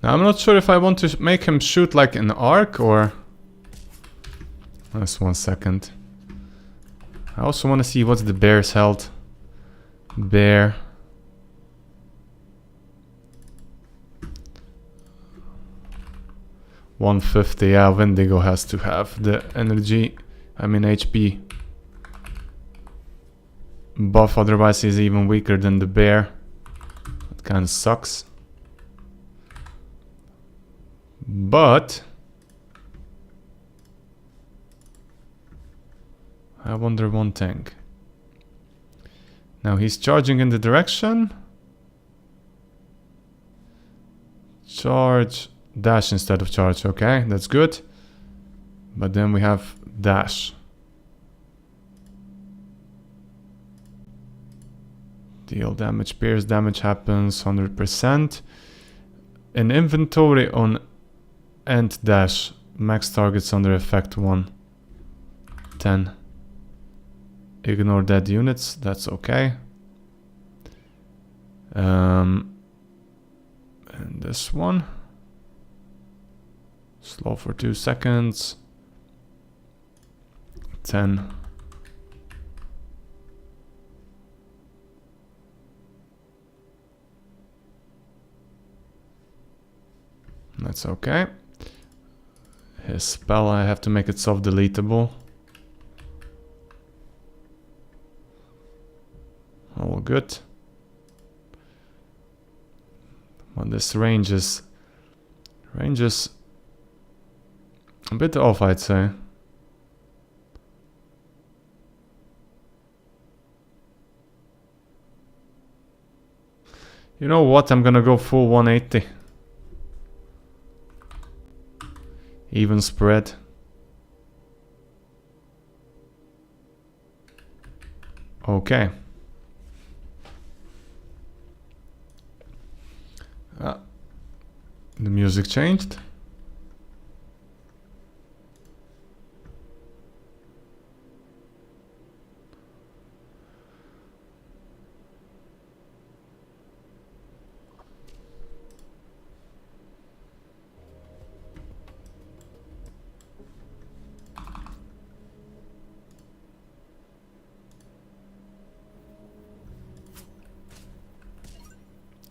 Now, I'm not sure if I want to make him shoot like an arc or... Just 1 second. I also want to see what's the bear's health. Bear. $150, yeah, Wendigo has to have the energy, I mean HP buff, otherwise he's even weaker than the bear. That kind of sucks. But I wonder one thing. Now he's charging in the direction. Charge, dash instead of charge. Okay, that's good. But then we have dash. Deal damage, pierce damage happens 100%. An inventory on end dash, max targets under effect 1. 10. Ignore dead units, that's okay. And this one. Slow for 2 seconds. 10. That's okay. His spell, I have to make it self-deletable. All good. Well, this range is a bit off, I'd say. You know what? I'm gonna go full 180. Even spread. Okay. The music changed.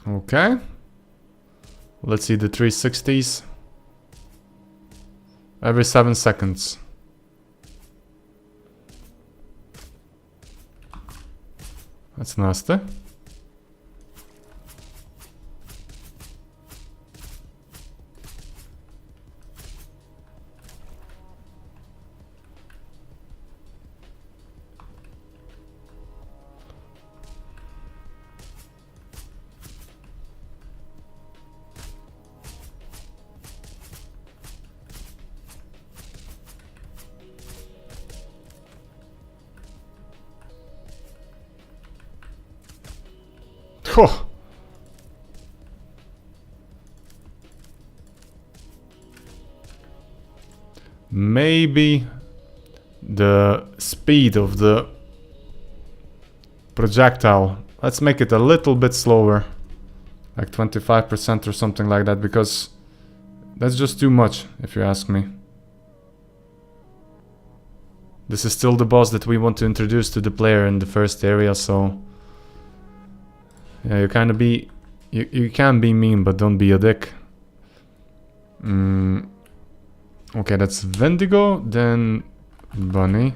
Okay. Let's see the 360s. Every 7 seconds. That's nasty. Phew. Maybe the speed of the projectile, let's make it a little bit slower, like 25% or something like that, because that's just too much, if you ask me. This is still the boss that we want to introduce to the player in the first area, so yeah, you kind of be, you can be mean, but don't be a dick. Okay, that's Wendigo, then Bunny.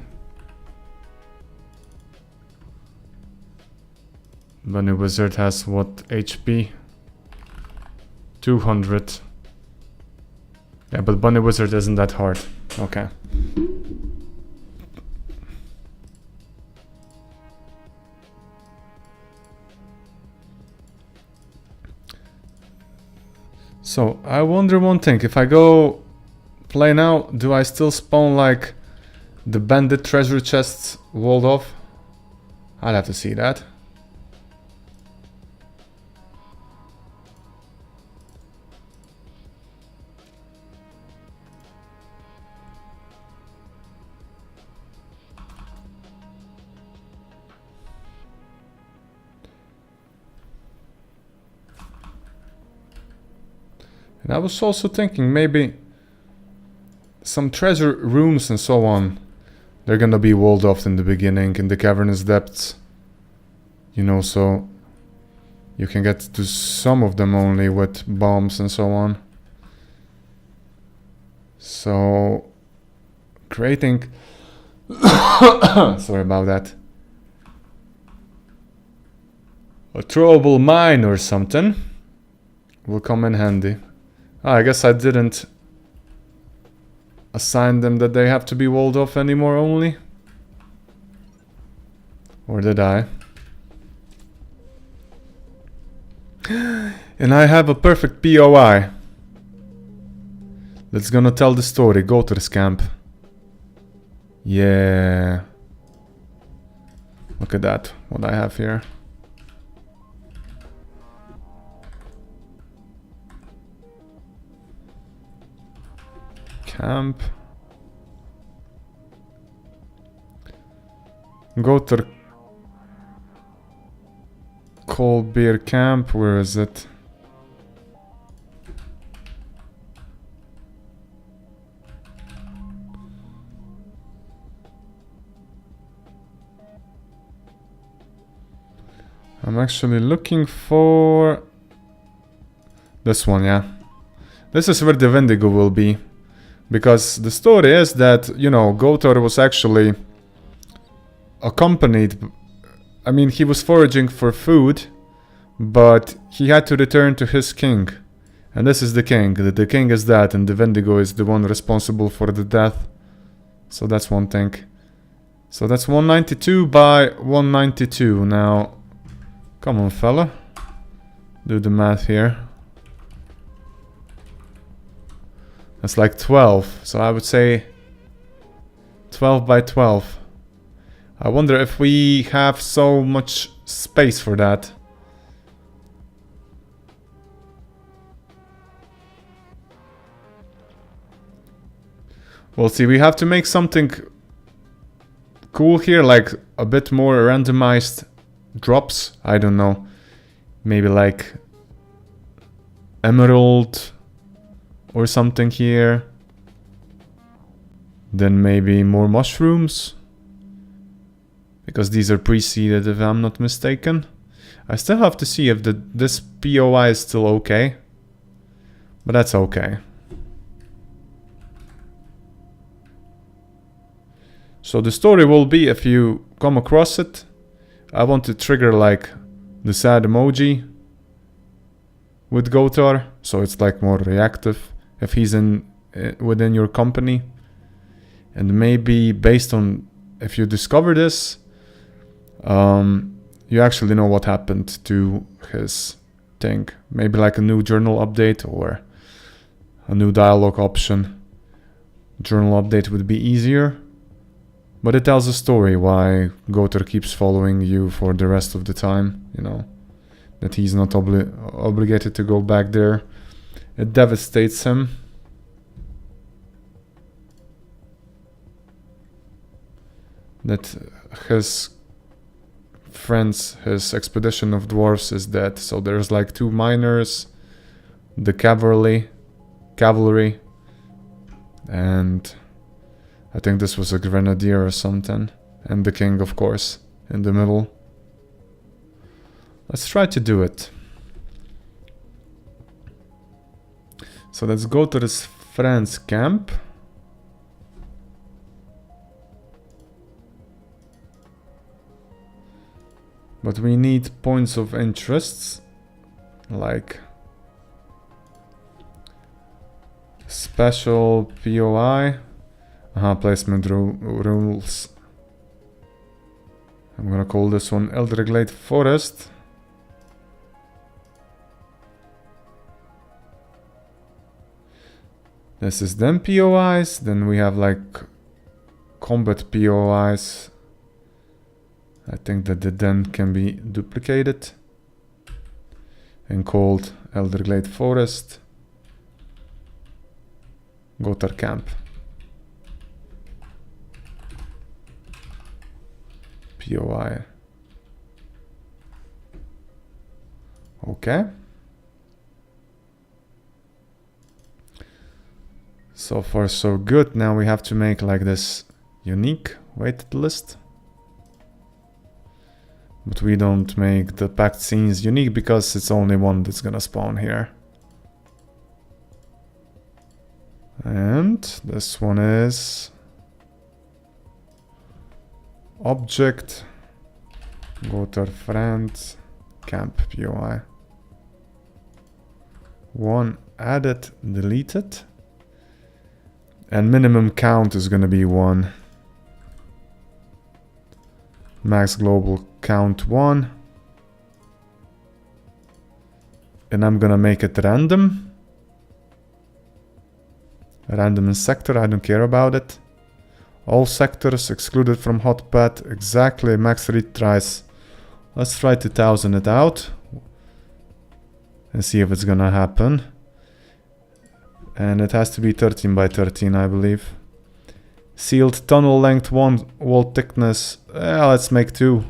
Bunny Wizard has what HP? 200. Yeah, but Bunny Wizard isn't that hard. Okay. So, I wonder one thing, if I go play now, do I still spawn like the bandit treasure chests walled off? I'll have to see that. And I was also thinking maybe some treasure rooms and so on, they're gonna be walled off in the beginning in the cavernous depths. You know, so you can get to some of them only with bombs and so on. So creating sorry about that, a throwable mine or something will come in handy. I guess I didn't assign them that they have to be walled off anymore only. Or did I? And I have a perfect POI that's gonna tell the story. Go to this camp. Yeah. Look at that, what I have here. Camp. Go to Cold Beer Camp. Where is it? I'm actually looking for this one, yeah. This is where the Wendigo will be. Because the story is that, you know, Gotor was actually accompanied... I mean, he was foraging for food, but he had to return to his king. And this is the king. The king is dead, and the Wendigo is the one responsible for the death. So that's one thing. So that's 192 by 192. Now, come on, fella. Do the math here. That's like 12, so I would say 12 by 12. I wonder if we have so much space for that. We'll see, we have to make something cool here, like a bit more randomized drops. I don't know, maybe like emerald or something here. Then maybe more mushrooms, because these are pre-seeded if I'm not mistaken. I still have to see if this POI is still okay. But that's okay. So the story will be, if you come across it, I want to trigger like the sad emoji with Gotar, so it's like more reactive if he's within your company. And maybe based on if you discover this, you actually know what happened to his thing. Maybe like a new journal update or a new dialogue option. Journal update would be easier. But it tells a story why Gotar keeps following you for the rest of the time, you know. That he's not obligated to go back there. It devastates him. That his friends, his expedition of dwarves is dead. So there's like 2 miners, the cavalry, and I think this was a grenadier or something. And the king, of course, in the middle. Let's try to do it. So let's go to this friend's camp. But we need points of interests, like special POI, placement rules. I'm gonna call this one Roguelite Forest. This is them POIs, then we have like combat POIs. I think that the den can be duplicated and called Roguelite Forest, Gotar Camp. POI. Okay. So far so good. Now we have to make like this unique weighted list. But we don't make the packed scenes unique because it's only one that's gonna spawn here. And this one is object Gotar friends camp POI. 1 added, deleted. And minimum count is gonna be 1. Max global count 1. And I'm gonna make it random. Random in sector, I don't care about it. All sectors excluded from hotpad, exactly max retries. Let's try to 1000 it out. And see if it's gonna happen. And it has to be 13 by 13, I believe. Sealed tunnel length 1, wall thickness. Let's make 2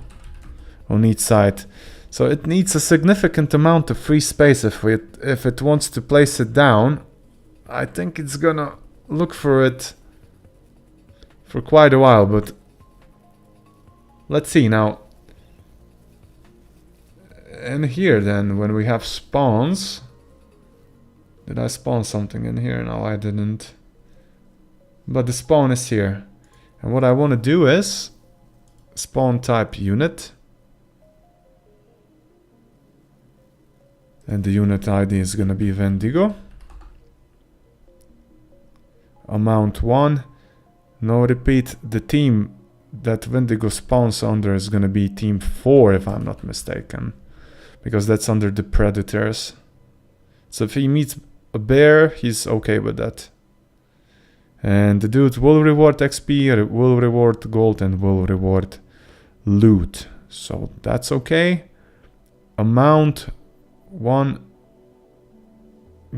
on each side. So it needs a significant amount of free space if it wants to place it down. I think it's gonna look for it for quite a while, but let's see now. And here then, when we have spawns, did I spawn something in here? No, I didn't. But the spawn is here. And what I want to do is spawn type unit. And the unit ID is going to be Wendigo. Amount 1. No, repeat, the team that Wendigo spawns under is going to be team 4 if I'm not mistaken. Because that's under the predators. So if he meets a bear, he's okay with that. And the dude will reward XP, will reward gold, and will reward loot. So that's okay. Amount 1.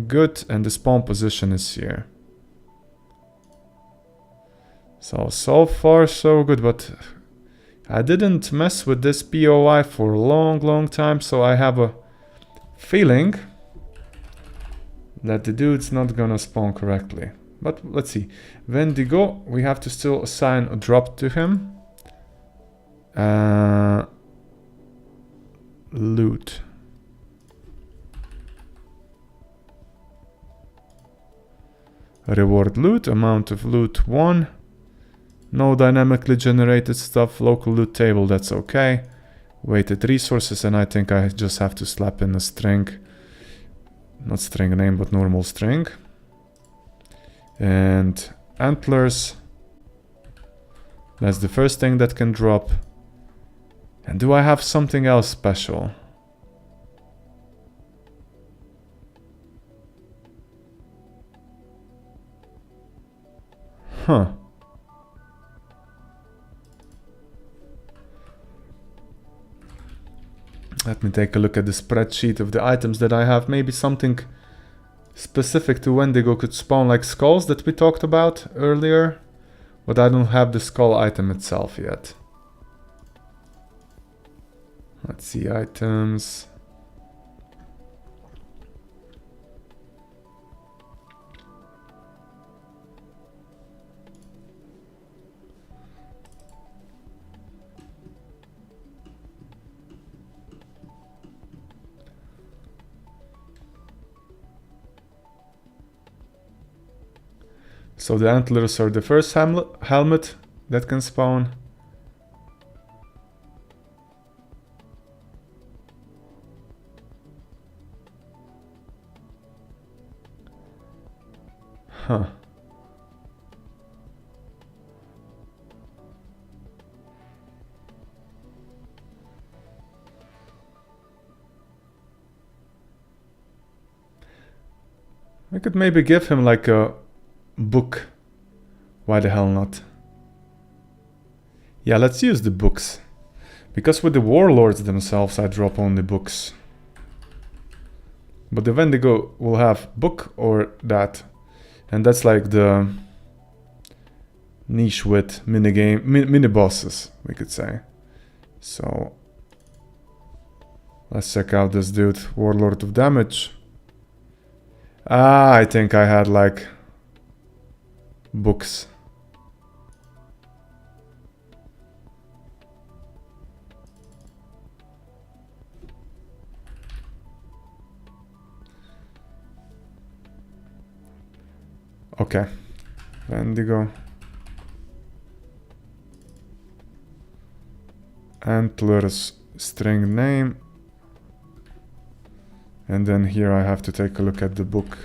Good, and the spawn position is here. So far so good, but I didn't mess with this POI for a long time, so I have a feeling that the dude's not gonna spawn correctly. But let's see. Wendigo, we have to still assign a drop to him. loot. Reward loot, amount of loot 1. No dynamically generated stuff, local loot table, that's okay. Weighted resources, and I think I just have to slap in a string. Not string name, but normal string. And antlers. That's the first thing that can drop. And do I have something else special? Huh. Let me take a look at the spreadsheet of the items that I have. Maybe something specific to Wendigo could spawn, like skulls that we talked about earlier. But I don't have the skull item itself yet. Let's see, items. So the antlers are the first helmet that can spawn. Huh. I could maybe give him like a book. Why the hell not? Yeah, let's use the books. Because with the warlords themselves, I drop only books. But the Wendigo will have book or that. And that's like the niche with mini bosses, we could say. So let's check out this dude, Warlord of Damage. Ah, I think I had like books. Okay, Wendigo. Antlers, string name. And then here I have to take a look at the book.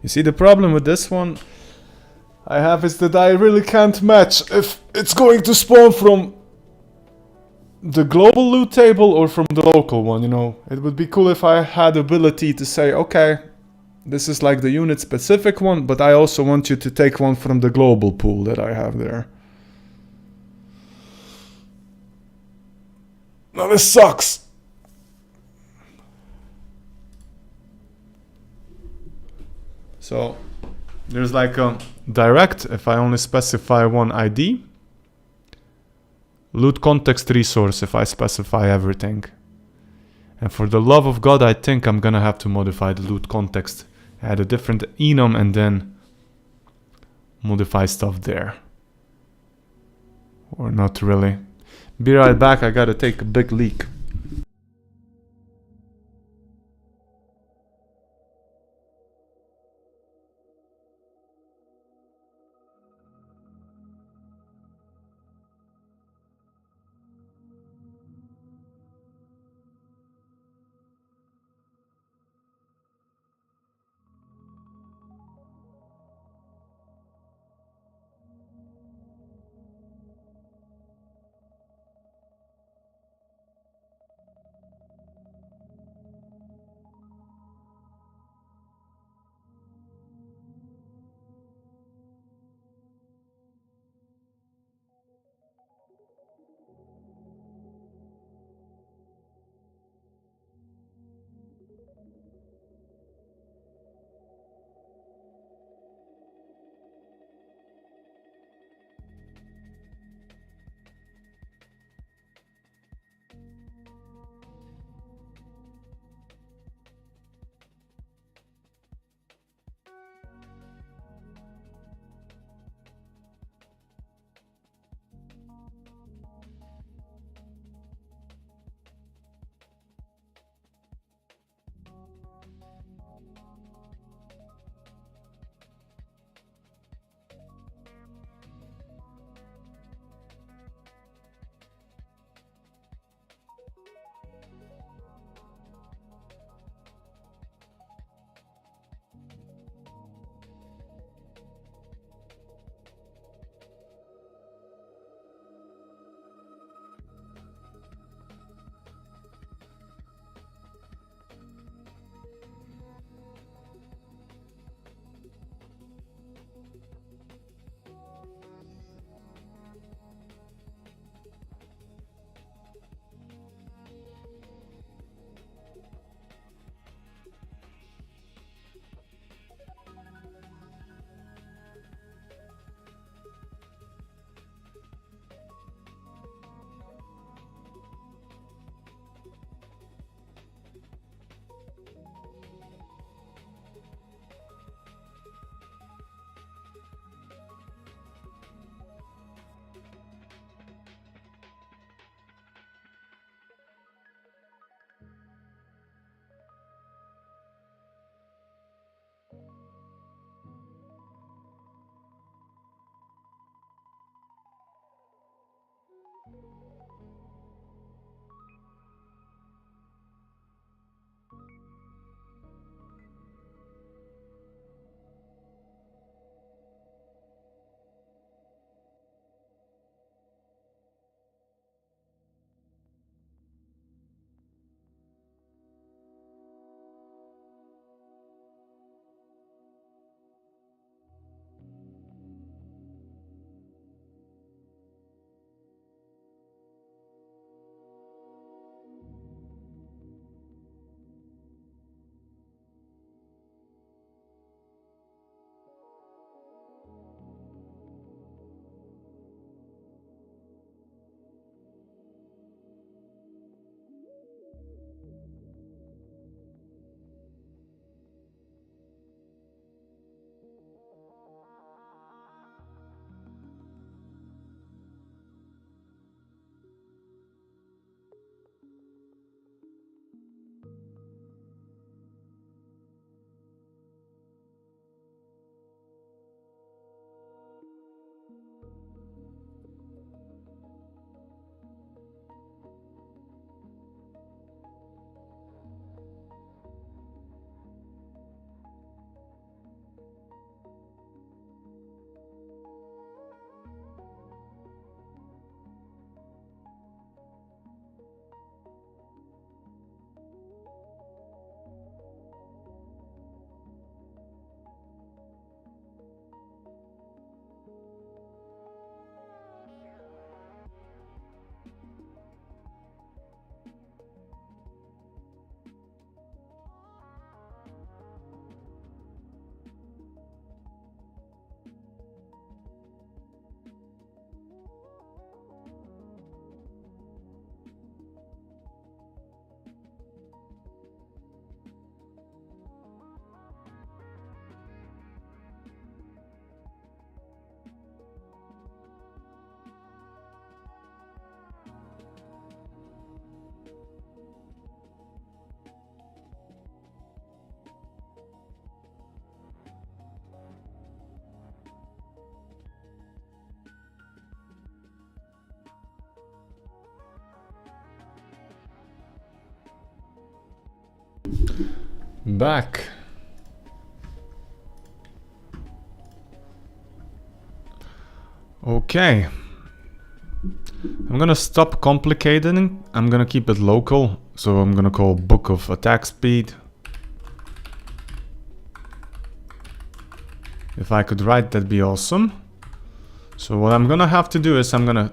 You see, the problem with this one I have is that I really can't match if it's going to spawn from the global loot table or from the local one, you know. It would be cool if I had ability to say, okay, this is like the unit specific one, but I also want you to take one from the global pool that I have there. Now this sucks. So there's like a direct if I only specify one ID. Loot context resource if I specify everything. And for the love of God, I think I'm gonna have to modify the loot context. Add a different enum and then modify stuff there. Or not really. Be right back, I gotta take a big leak. back. Okay. I'm gonna stop complicating. I'm gonna keep it local. So I'm gonna call Book of Attack Speed. If I could write, that'd be awesome. So what I'm gonna have to do is I'm gonna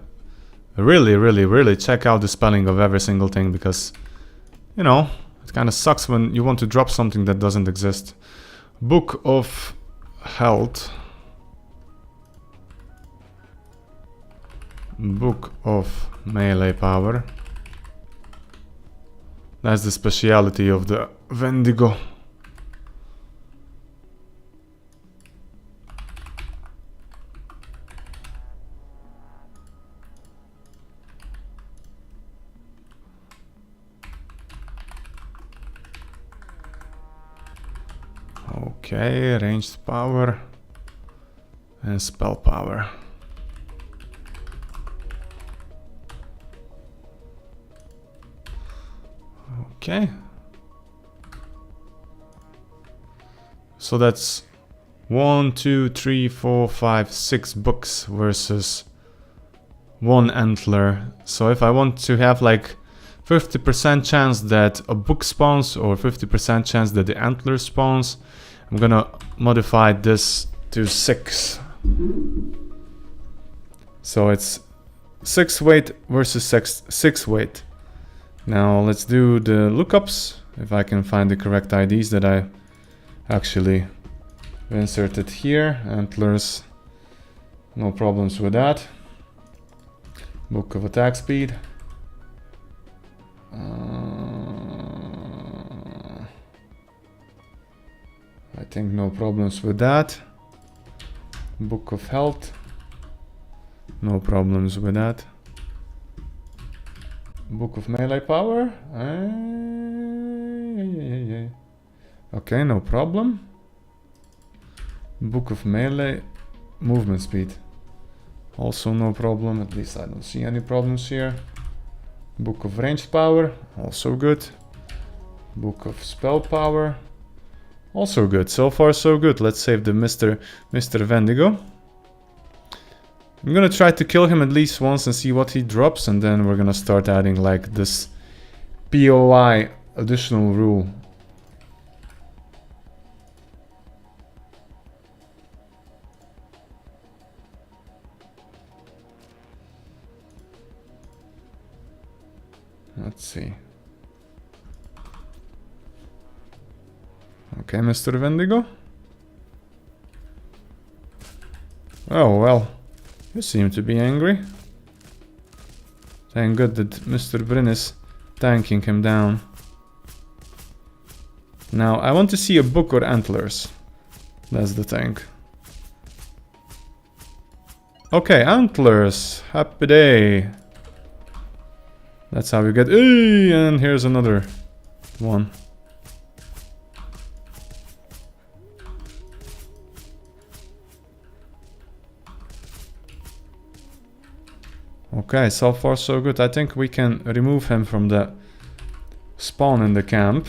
really check out the spelling of every single thing, because, you know, it kind of sucks when you want to drop something that doesn't exist. Book of Health. Book of Melee Power. That's the speciality of the Wendigo. Okay, ranged power and spell power. Okay. So that's 1, 2, 3, 4, 5, 6 books versus 1 antler. So if I want to have like 50% chance that a book spawns or 50% chance that the antler spawns, I'm gonna modify this to 6. So it's 6 weight versus 6 weight. Now let's do the lookups, if I can find the correct IDs that I actually inserted here. Antlers, no problems with that. Book of Attack Speed. I think no problems with that. Book of Health. No problems with that. Book of Melee Power. Okay, no problem. Book of Melee Movement Speed. Also no problem, at least I don't see any problems here. Book of Ranged Power, also good. Book of Spell Power, also good. So far so good. Let's save the Mr. Wendigo. I'm gonna try to kill him at least once and see what he drops, and then we're gonna start adding like this POI additional rule. Let's see. Okay, Mr. Wendigo. Oh, well. You seem to be angry. Thank God that Mr. Bryn is tanking him down. Now, I want to see a book or antlers. That's the thing. Okay, antlers. Happy day. That's how we get... Hey, and here's another one. Okay, so far so good. I think we can remove him from the spawn in the camp.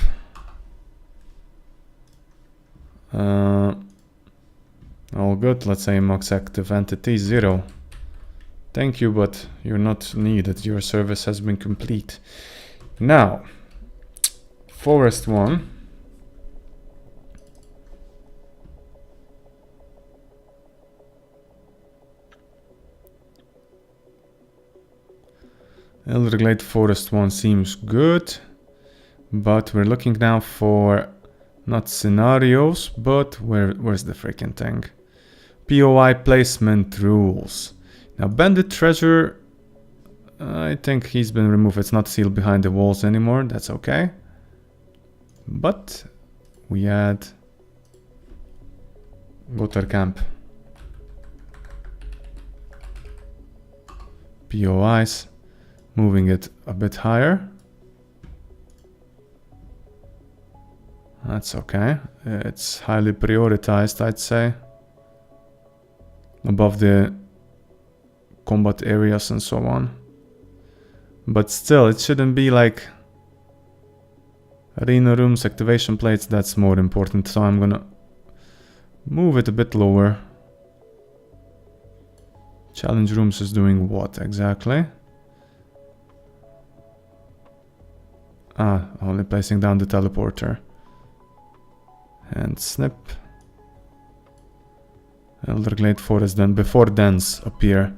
All good. Let's say max active entity 0. Thank you, but you're not needed. Your service has been complete. Now, forest 1. Elderglade Forest 1 seems good, but we're looking now for not scenarios, but where's the freaking thing? POI placement rules. Now Bandit Treasure, I think he's been removed. It's not sealed behind the walls anymore. That's okay. But we add Gutter Camp. POIs. Moving it a bit higher. That's okay. It's highly prioritized, I'd say. Above the combat areas and so on. But still, it shouldn't be like Arena rooms, activation plates, that's more important, so I'm gonna move it a bit lower. Challenge rooms is doing what exactly? Ah, only placing down the teleporter. And snip. Elderglade Forest, then before dens appear.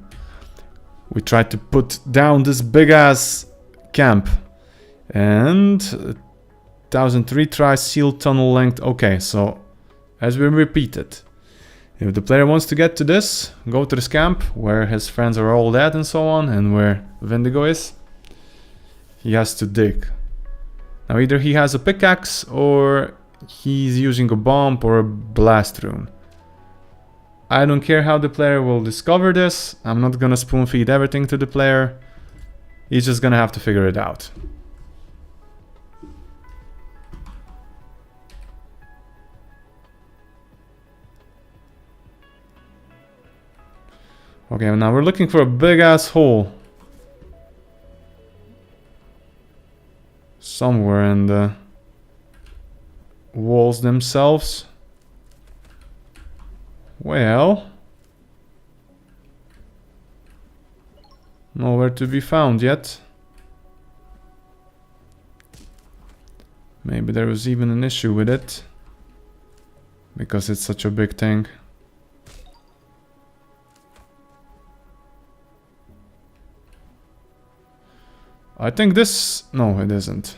We tried to put down this big ass camp. And 1003 tries, sealed tunnel length. Okay, so as we repeated, if the player wants to get to this, go to this camp where his friends are all dead and so on, and where Wendigo is, he has to dig. Now either he has a pickaxe or he's using a bomb or a blast rune. I don't care how the player will discover this. I'm not gonna spoon feed everything to the player. He's just gonna have to figure it out. Okay, now we're looking for a big ass hole. Somewhere in the walls themselves. Well, nowhere to be found yet. Maybe there was even an issue with it, because it's such a big thing. I think this... no, it isn't.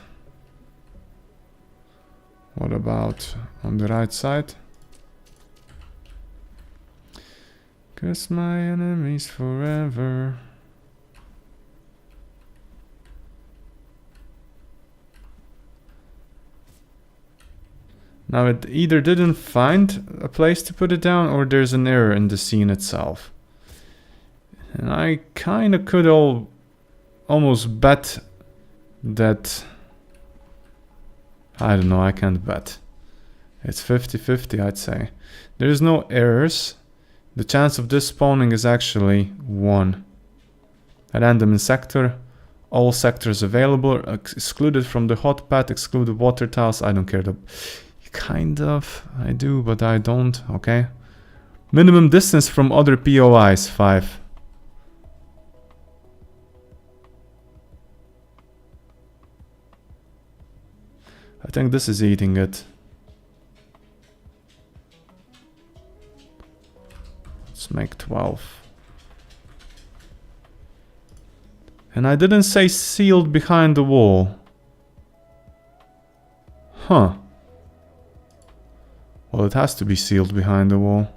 What about on the right side? Curse my enemies forever. Now it either didn't find a place to put it down, or there's an error in the scene itself. And I kinda could almost bet that... I don't know, I can't bet. It's 50-50, I'd say. There's no errors. The chance of this spawning is actually 1. At random in sector. All sectors available. Excluded from the hot pad. Excluded water tiles. I don't care. Kind of. I do, but I don't. Okay. Minimum distance from other POIs. 5. I think this is eating it. Let's make 12. And I didn't say sealed behind the wall. Huh. Well, it has to be sealed behind the wall.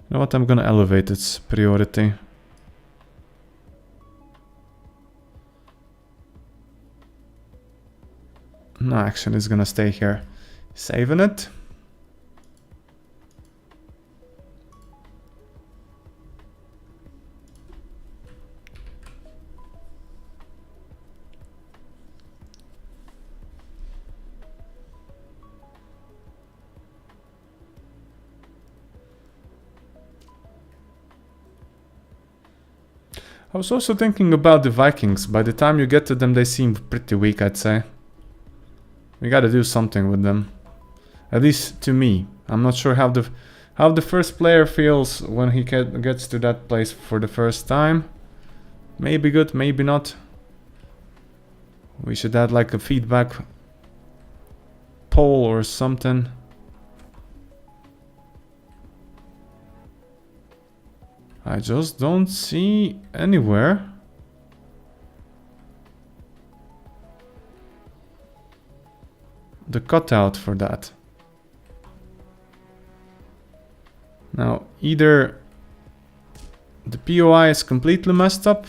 You know what? I'm gonna elevate its priority. No, action is gonna stay here. Saving it. I was also thinking about the Vikings. By the time you get to them, they seem pretty weak, I'd say. We gotta do something with them. At least to me. I'm not sure how the first player feels when he gets to that place for the first time. Maybe good, maybe not. We should add like a feedback poll or something. I just don't see anywhere. The cutout for that. Now, either the POI is completely messed up.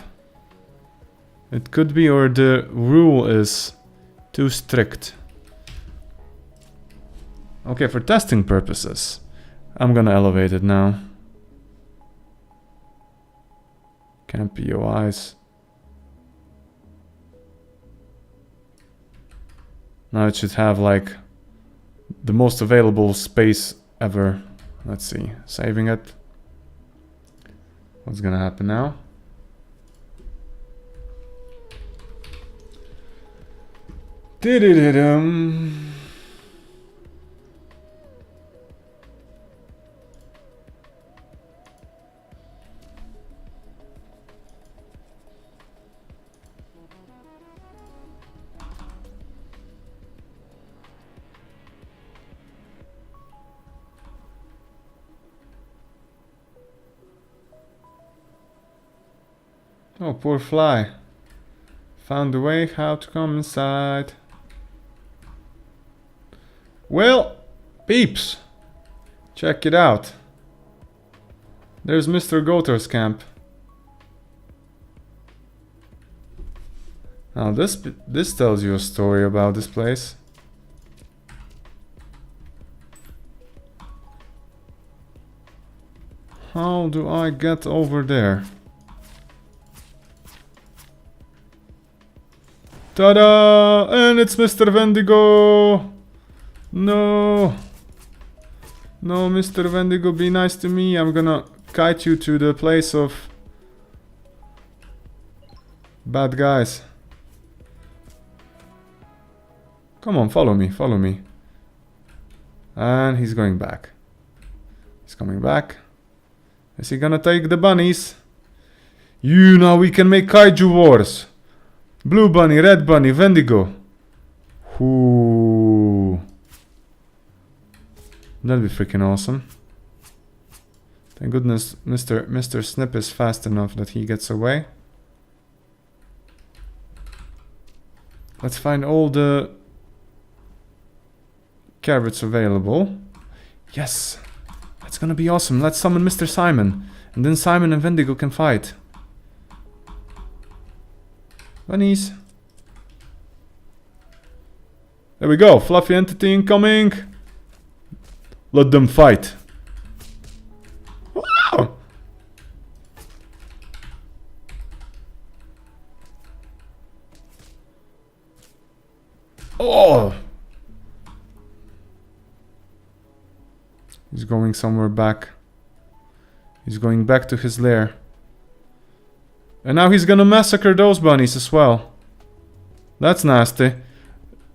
It could be, or the rule is too strict. Okay, for testing purposes, I'm gonna elevate it now. Camp POIs. Now it should have like the most available space ever. Let's see, saving it. What's gonna happen now? Did-did-dum. Oh, poor fly. Found a way how to come inside. Well, peeps, check it out. There's Mr. Goater's camp. Now this tells you a story about this place. How do I get over there? Ta-da! And it's Mr. Wendigo! No! No, Mr. Wendigo, be nice to me. I'm gonna kite you to the place of bad guys. Come on, follow me, follow me. And he's going back. He's coming back. Is he gonna take the bunnies? You know we can make kaiju wars. Blue bunny, red bunny, Wendigo. Ooh. That'd be freaking awesome. Thank goodness Mr. Snip is fast enough that he gets away. Let's find all the carrots available. Yes! That's gonna be awesome. Let's summon Mr. Simon. And then Simon and Wendigo can fight. Bunnies. There we go. Fluffy entity incoming. Let them fight. Wow. Oh. He's going somewhere back. He's going back to his lair. And now he's gonna massacre those bunnies as well. That's nasty.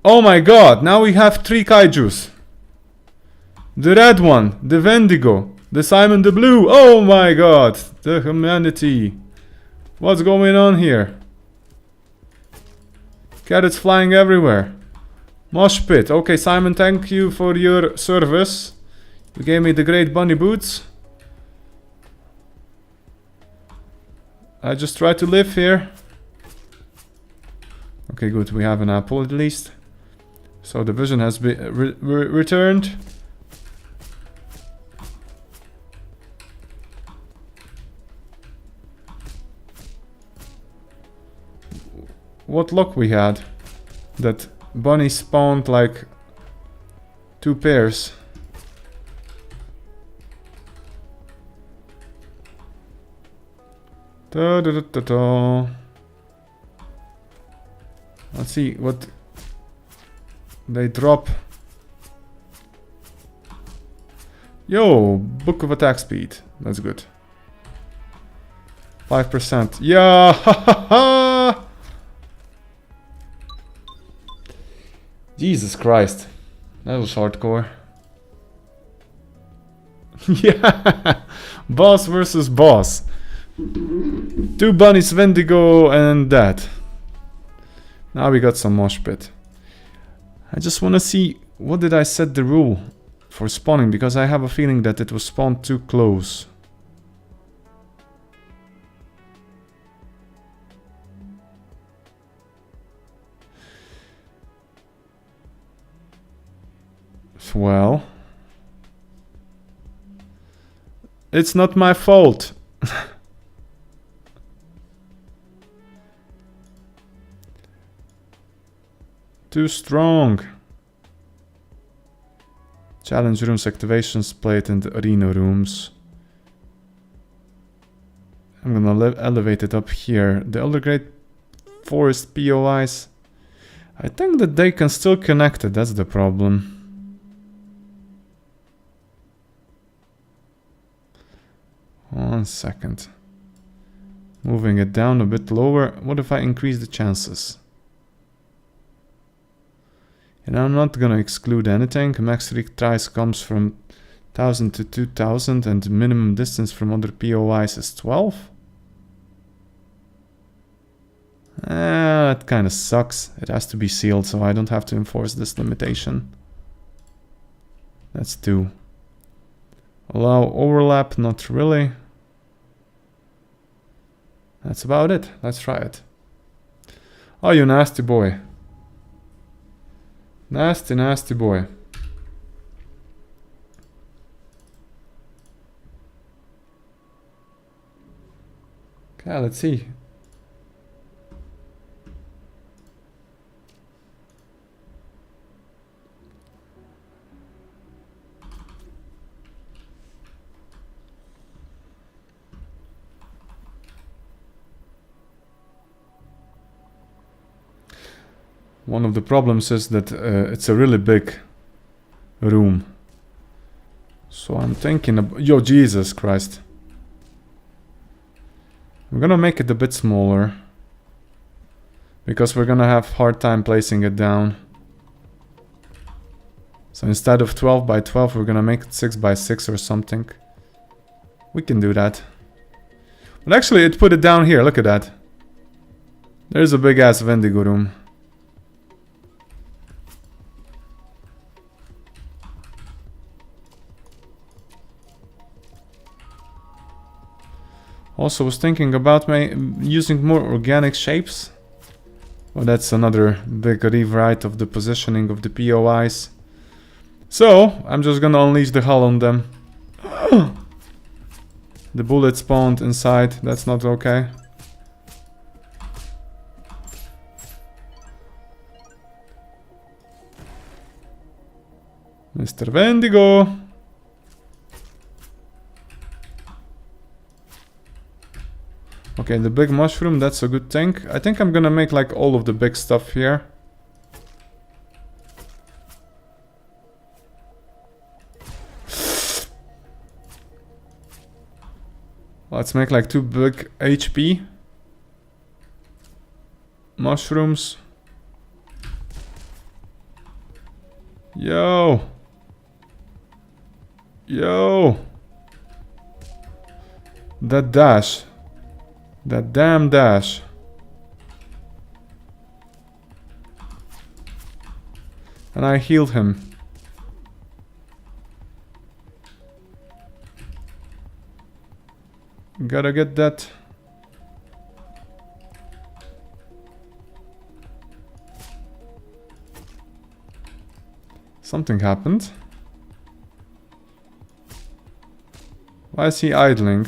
Oh my god, now we have 3 kaijus. The red one, the Wendigo, the Simon the Blue. Oh my god, the humanity. What's going on here? Carrots flying everywhere. Mosh pit. Okay, Simon, thank you for your service. You gave me the great bunny boots. I just try to live here. Okay, good. We have an apple at least. So the vision has been returned. What luck we had. That bunny spawned like 2 pairs. Da, da, da, da, da. Let's see what they drop. Yo, book of attack speed. That's good. 5%. Yeah, ha ha ha! Jesus Christ. That was hardcore. Yeah! Boss versus boss. 2 bunnies, Wendigo, and that. Now we got some mosh pit. I just want to see, what did I set the rule for spawning? Because I have a feeling that it was spawned too close. Well, it's not my fault. Too strong. Challenge rooms activations played in the arena rooms. I'm gonna elevate it up here. The Elder Great Forest POIs. I think that they can still connect it, that's the problem. One second. Moving it down a bit lower. What if I increase the chances? And I'm not gonna exclude anything. Max retries comes from 1000 to 2000 and the minimum distance from other POIs is 12. It kind of sucks. It has to be sealed, so I don't have to enforce this limitation. That's 2. Allow overlap, not really. That's about it. Let's try it. Oh, you nasty boy. Nasty, nasty boy. Okay, let's see. One of the problems is that it's a really big room. So I'm thinking about... Yo, Jesus Christ. I'm gonna make it a bit smaller. Because we're gonna have hard time placing it down. So instead of 12 by 12, we're gonna make it 6 by 6 or something. We can do that. But actually, it put it down here. Look at that. There's a big ass Wendigo room. Also was thinking about using more organic shapes. Well, that's another big rewrite of the positioning of the POIs. So, I'm just gonna unleash the hull on them. The bullet spawned inside, that's not okay. Mr. Wendigo! Okay, the big mushroom, that's a good thing. I think I'm gonna make like all of the big stuff here. Let's make like 2 big HP mushrooms. Yo! Yo! That dash. That damn dash. And I healed him. Gotta get that. Something happened. Why is he idling?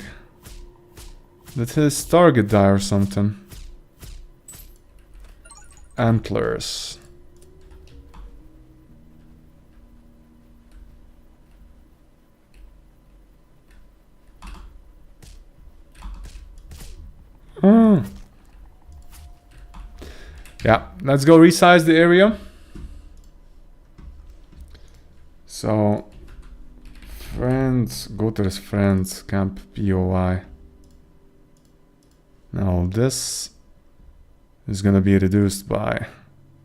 Did his target die or something? Antlers. Yeah, let's go resize the area. So, friends, go to this friends, camp POI. Now this is gonna be reduced by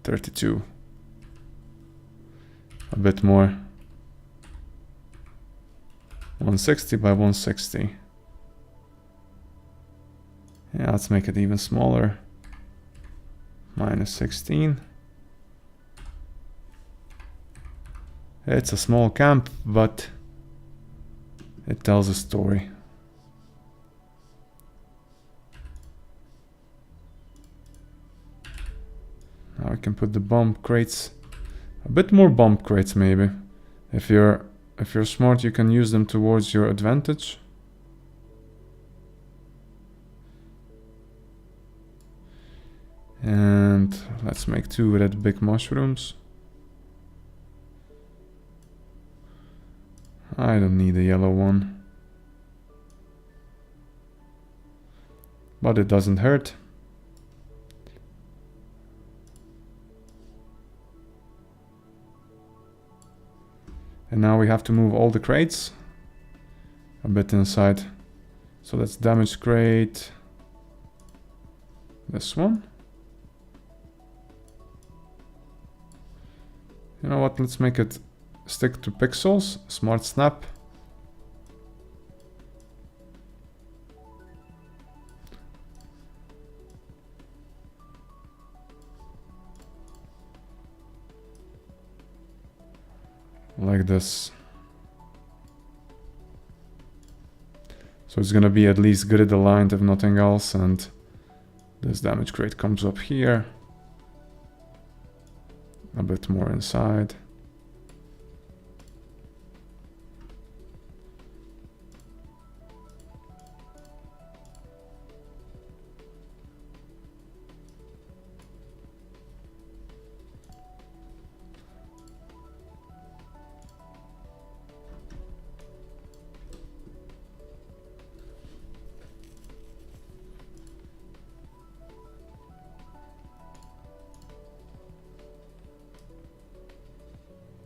32. A bit more. 160 by 160. Yeah, let's make it even smaller. Minus 16. It's a small camp, but it tells a story. Now I can put the bomb crates, a bit more bomb crates maybe. If you're smart, you can use them towards your advantage. And let's make 2 red big mushrooms. I don't need a yellow one. But it doesn't hurt. And now we have to move all the crates a bit inside. So that's damage crate. This one. You know what, let's make it stick to pixels. Smart snap. Like this. So it's gonna be at least grid aligned if nothing else, and this damage crate comes up here. A bit more inside.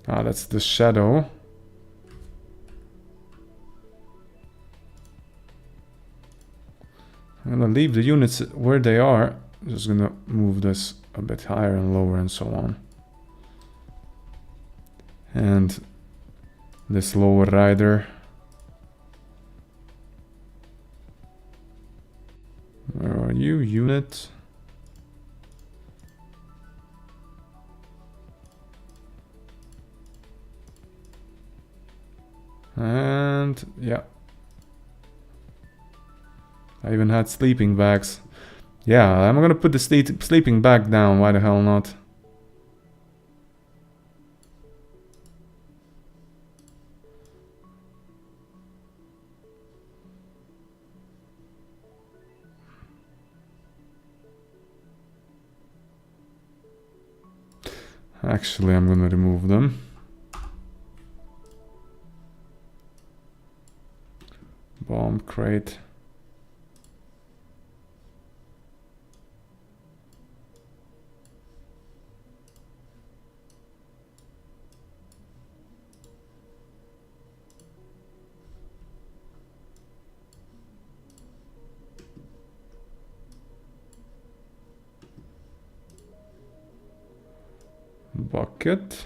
Ah, that's the shadow. I'm gonna leave the units where they are. I'm just gonna move this a bit higher and lower and so on. And this lower rider. Where are you, unit? And yeah, I even had sleeping bags. Yeah, I'm gonna put the sleeping bag down. Why the hell not? Actually, I'm gonna remove them. Bomb crate. Bucket.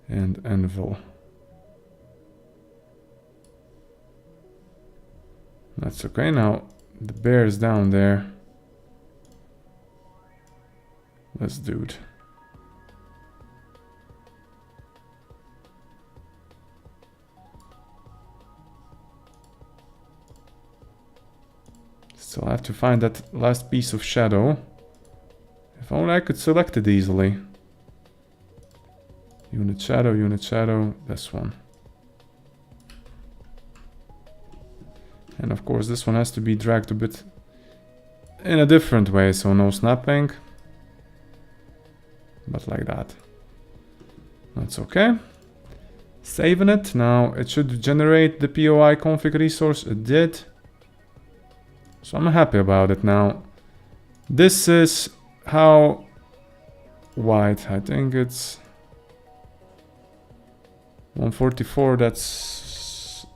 And anvil. That's okay. Now the bear is down there. Let's do it. Still have to find that last piece of shadow. If only I could select it easily. Unit shadow, this one. And of course this one has to be dragged a bit in a different way, so no snapping. But like that. That's okay. Saving it. Now it should generate the POI config resource. It did. So I'm happy about it now. This is how wide, I think it's 144, that's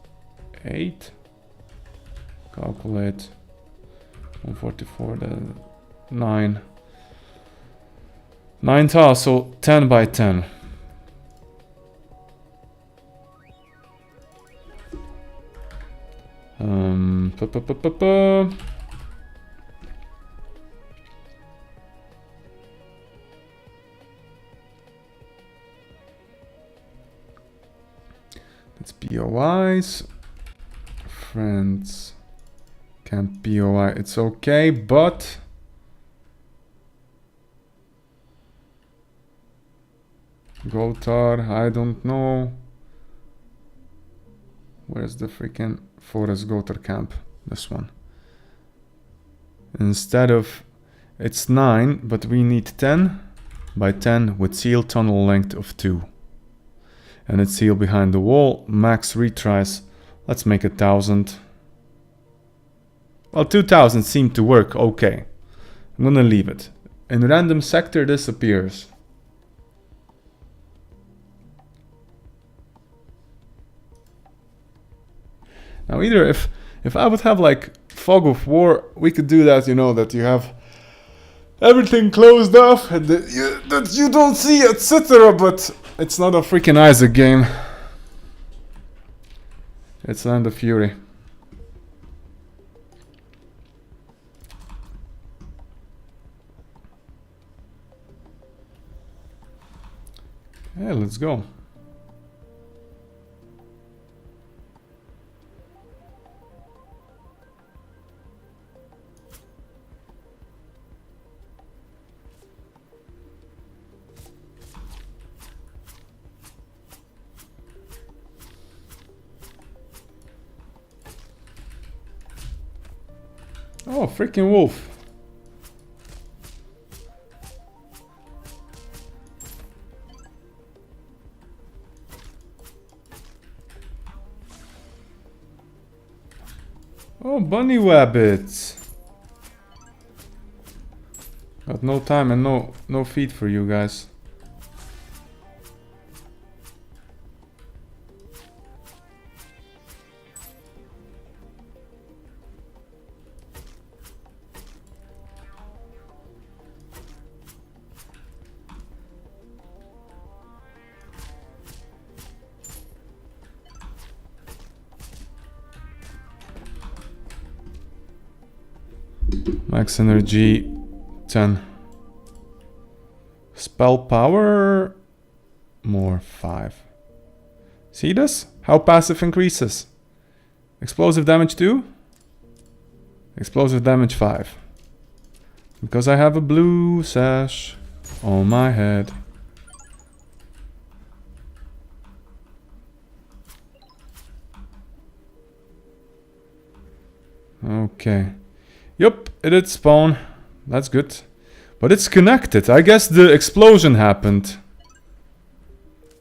8. Calculate 144, that's 9. 9 tiles, so 10 by 10. Pa, pa, pa, pa, pa. That's POIs. Friends. Camp POI. It's okay, but Gotar, I don't know. Where's the freaking Forest Gotar camp? This one. Instead of, it's 9, but we need 10 by 10 with seal tunnel length of 2. And it's sealed behind the wall. Max retries. Let's make 1,000. Well, 2,000 seemed to work okay. I'm gonna leave it. In random sector disappears. Now either if I would have like Fog of War, we could do that, you know, that you have everything closed off and that you don't see, etc. But it's not a freaking Isaac game. It's Land of Fury. Yeah, let's go. Oh, freaking wolf. Oh, bunny rabbits. Got no time and no feed for you guys. Max energy 10. Spell power more 5. See this? How passive increases. Explosive damage 2. Explosive damage 5. Because I have a blue sash on my head. Okay. Yup, it did spawn. That's good. But it's connected. I guess the explosion happened.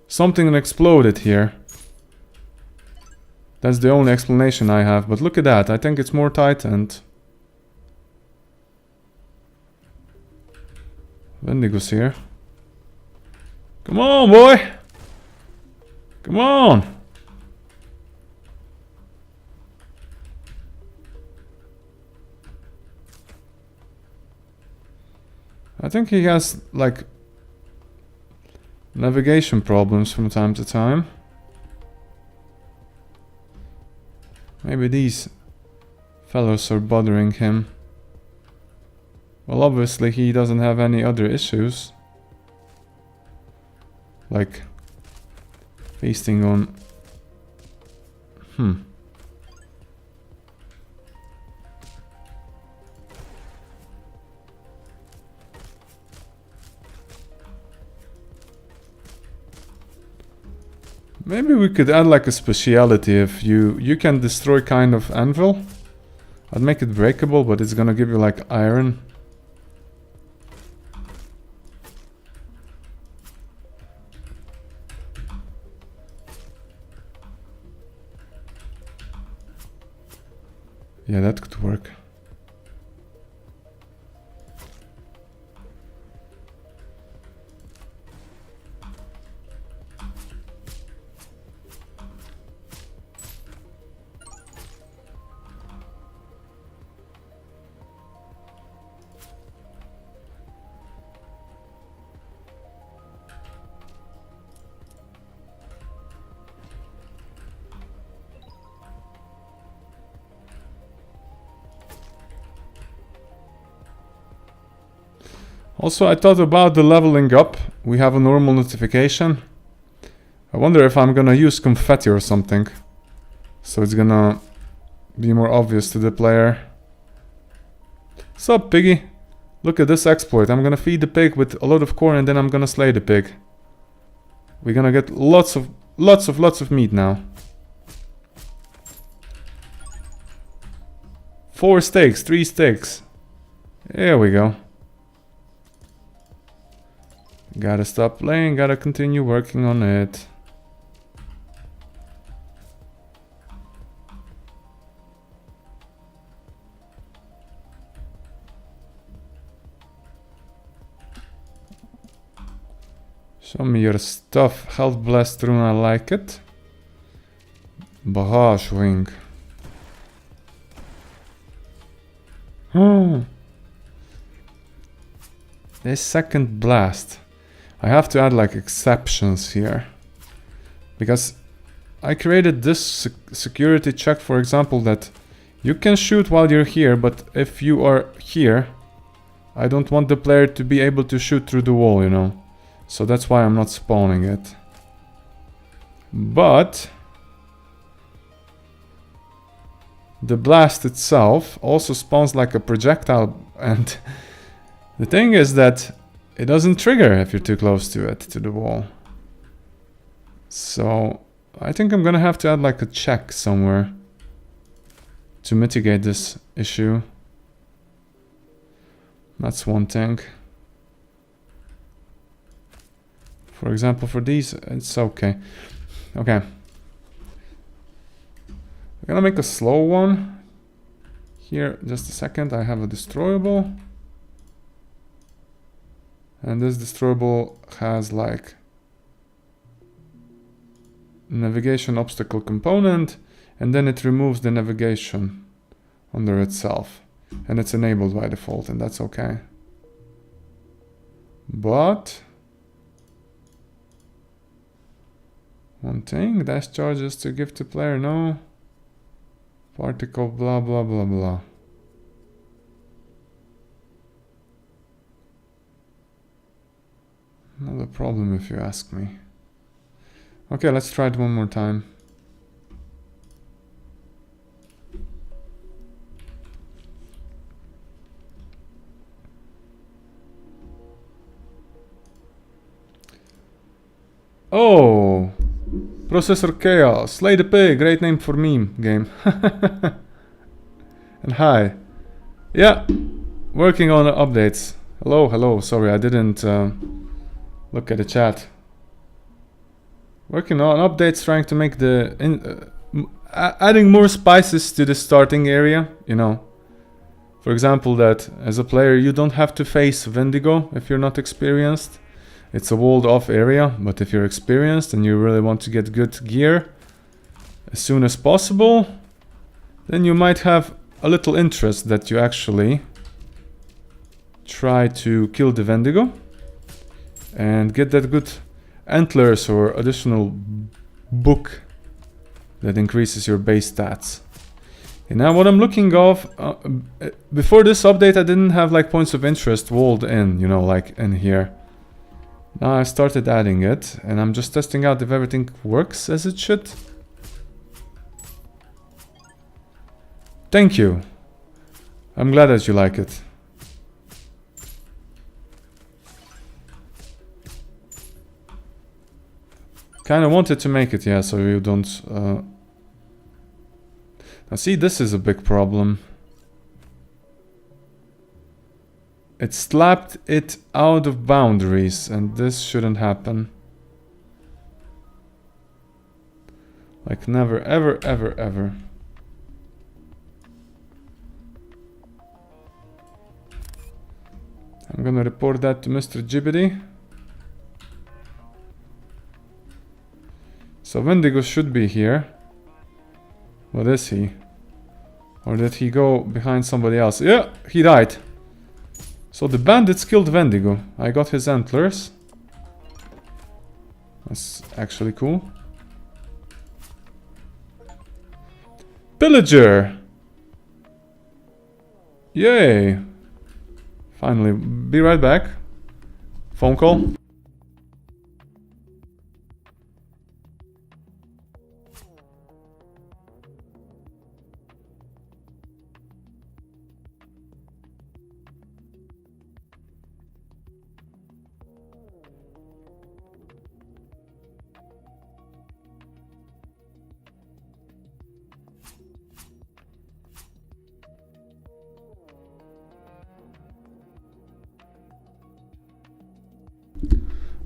Something exploded here. That's the only explanation I have. But look at that. I think it's more tightened. Wendigo's here. Come on, boy! Come on! I think he has, like, navigation problems from time to time. Maybe these fellows are bothering him. Well, obviously he doesn't have any other issues. Like, feasting on... Maybe we could add like a speciality if you can destroy kind of anvil. I'd make it breakable, but it's gonna give you like iron. Yeah, that could work. Also, I thought about the leveling up. We have a normal notification. I wonder if I'm gonna use confetti or something. So it's gonna be more obvious to the player. Sup, piggy? Look at this exploit. I'm gonna feed the pig with a lot of corn and then I'm gonna slay the pig. We're gonna get lots of meat now. 4 steaks, 3 steaks. There we go. Gotta stop playing, gotta continue working on it. Show me your stuff. Health Blast Rune, I like it. Barrage Wing. This second blast. I have to add like exceptions here. Because I created this security check, for example, that you can shoot while you're here, but if you are here, I don't want the player to be able to shoot through the wall, you know. So that's why I'm not spawning it. But the blast itself also spawns like a projectile, and the thing is that it doesn't trigger if you're too close to it, to the wall. So I think I'm gonna have to add like a check somewhere to mitigate this issue. That's one thing. For example, for these, it's okay. Okay. I'm gonna make a slow one. Here, just a second, I have a destroyable. And this destroyable has like navigation obstacle component, and then it removes the navigation under itself. And it's enabled by default, and that's okay. But one thing, dash charges to give to player, no. Particle, blah, blah, blah, blah. Not a problem if you ask me. Okay, let's try it one more time. Oh! Processor Chaos, Slay the Pig, great name for meme game. And hi. Yeah, working on updates. Hello, hello, sorry, I didn't look at the chat. Working on updates, trying to make the... adding more spices to the starting area, you know. For example, that as a player you don't have to face Wendigo if you're not experienced. It's a walled off area, but if you're experienced and you really want to get good gear as soon as possible, then you might have a little interest that you actually try to kill the Wendigo and get that good antlers or additional book that increases your base stats. And now what I'm looking of, before this update I didn't have like points of interest walled in, you know, like in here. Now I started adding it, and I'm just testing out if everything works as it should. Thank you. I'm glad that you like it. Kinda wanted to make it, yeah, so you don't... Now see, this is a big problem. It slapped it out of boundaries, and this shouldn't happen. Like never, ever, ever, ever. I'm gonna report that to Mr. Jibbity. So Wendigo should be here. What is he? Or did he go behind somebody else? Yeah, he died. So the bandits killed Wendigo. I got his antlers. That's actually cool. Pillager! Yay! Finally, be right back. Phone call.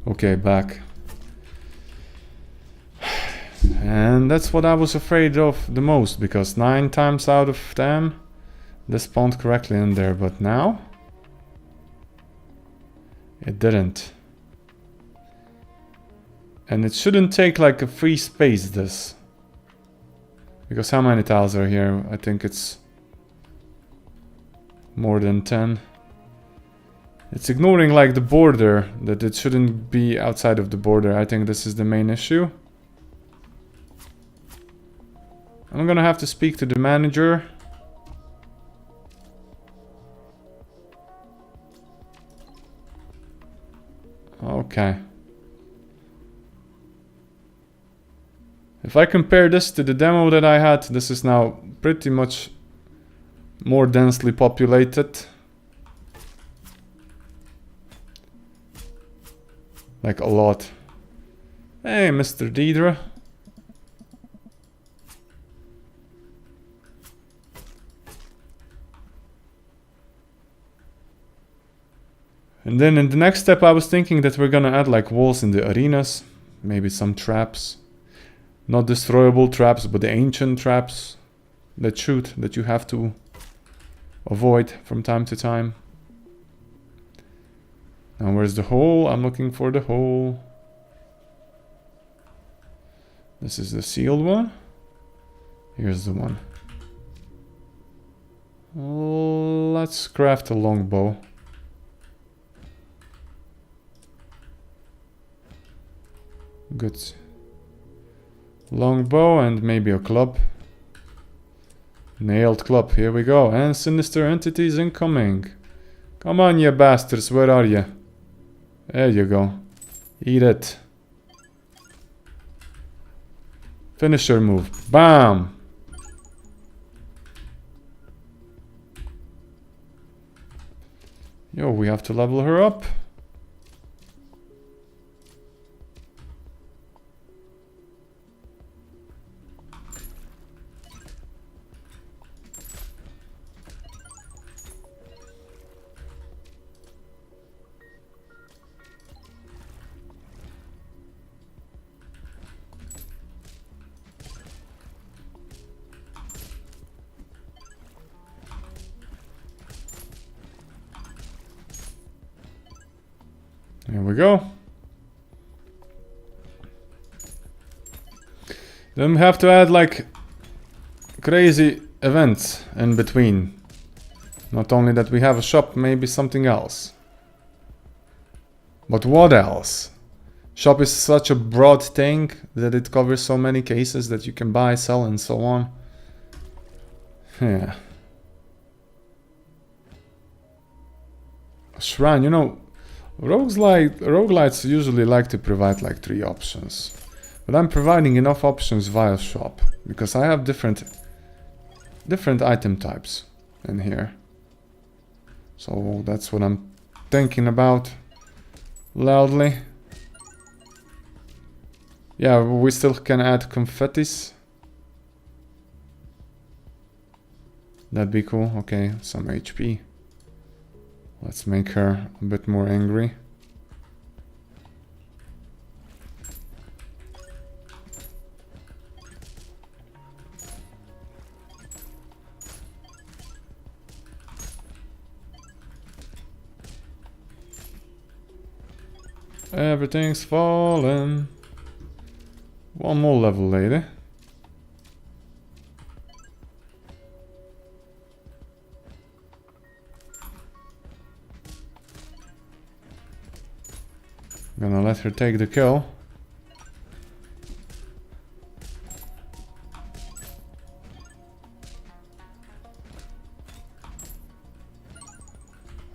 Okay, back. And that's what I was afraid of the most, because 9 times out of 10 this spawned correctly in there, but now it didn't. And it shouldn't take like a free space, this. Because how many tiles are here? I think it's more than 10. It's ignoring like the border, that it shouldn't be outside of the border. I think this is the main issue. I'm gonna have to speak to the manager. Okay. If I compare this to the demo that I had, this is now pretty much more densely populated. Like a lot. Hey, Mr. Deidre. And then in the next step I was thinking that we're gonna add like walls in the arenas. Maybe some traps. Not destroyable traps, but the ancient traps that shoot, that you have to avoid from time to time. Now where's the hole? I'm looking for the hole. This is the sealed one. Here's the one. Let's craft a longbow. Good. Longbow and maybe a club. Nailed club, here we go. And sinister entities incoming. Come on, you bastards, where are you? There you go. Eat it. Finisher move. Bam! Yo, we have to level her up. Here we go. Then we have to add like crazy events in between. Not only that we have a shop, maybe something else. But what else? Shop is such a broad thing that it covers so many cases that you can buy, sell and so on. Yeah. A shrine, you know, roguelites usually like to provide like 3 options. But I'm providing enough options via shop. Because I have different item types in here. So that's what I'm thinking about. Loudly. Yeah, we still can add confettis. That'd be cool. Okay, some HP. Let's make her a bit more angry. Everything's fallen. One more level later. Gonna let her take the kill.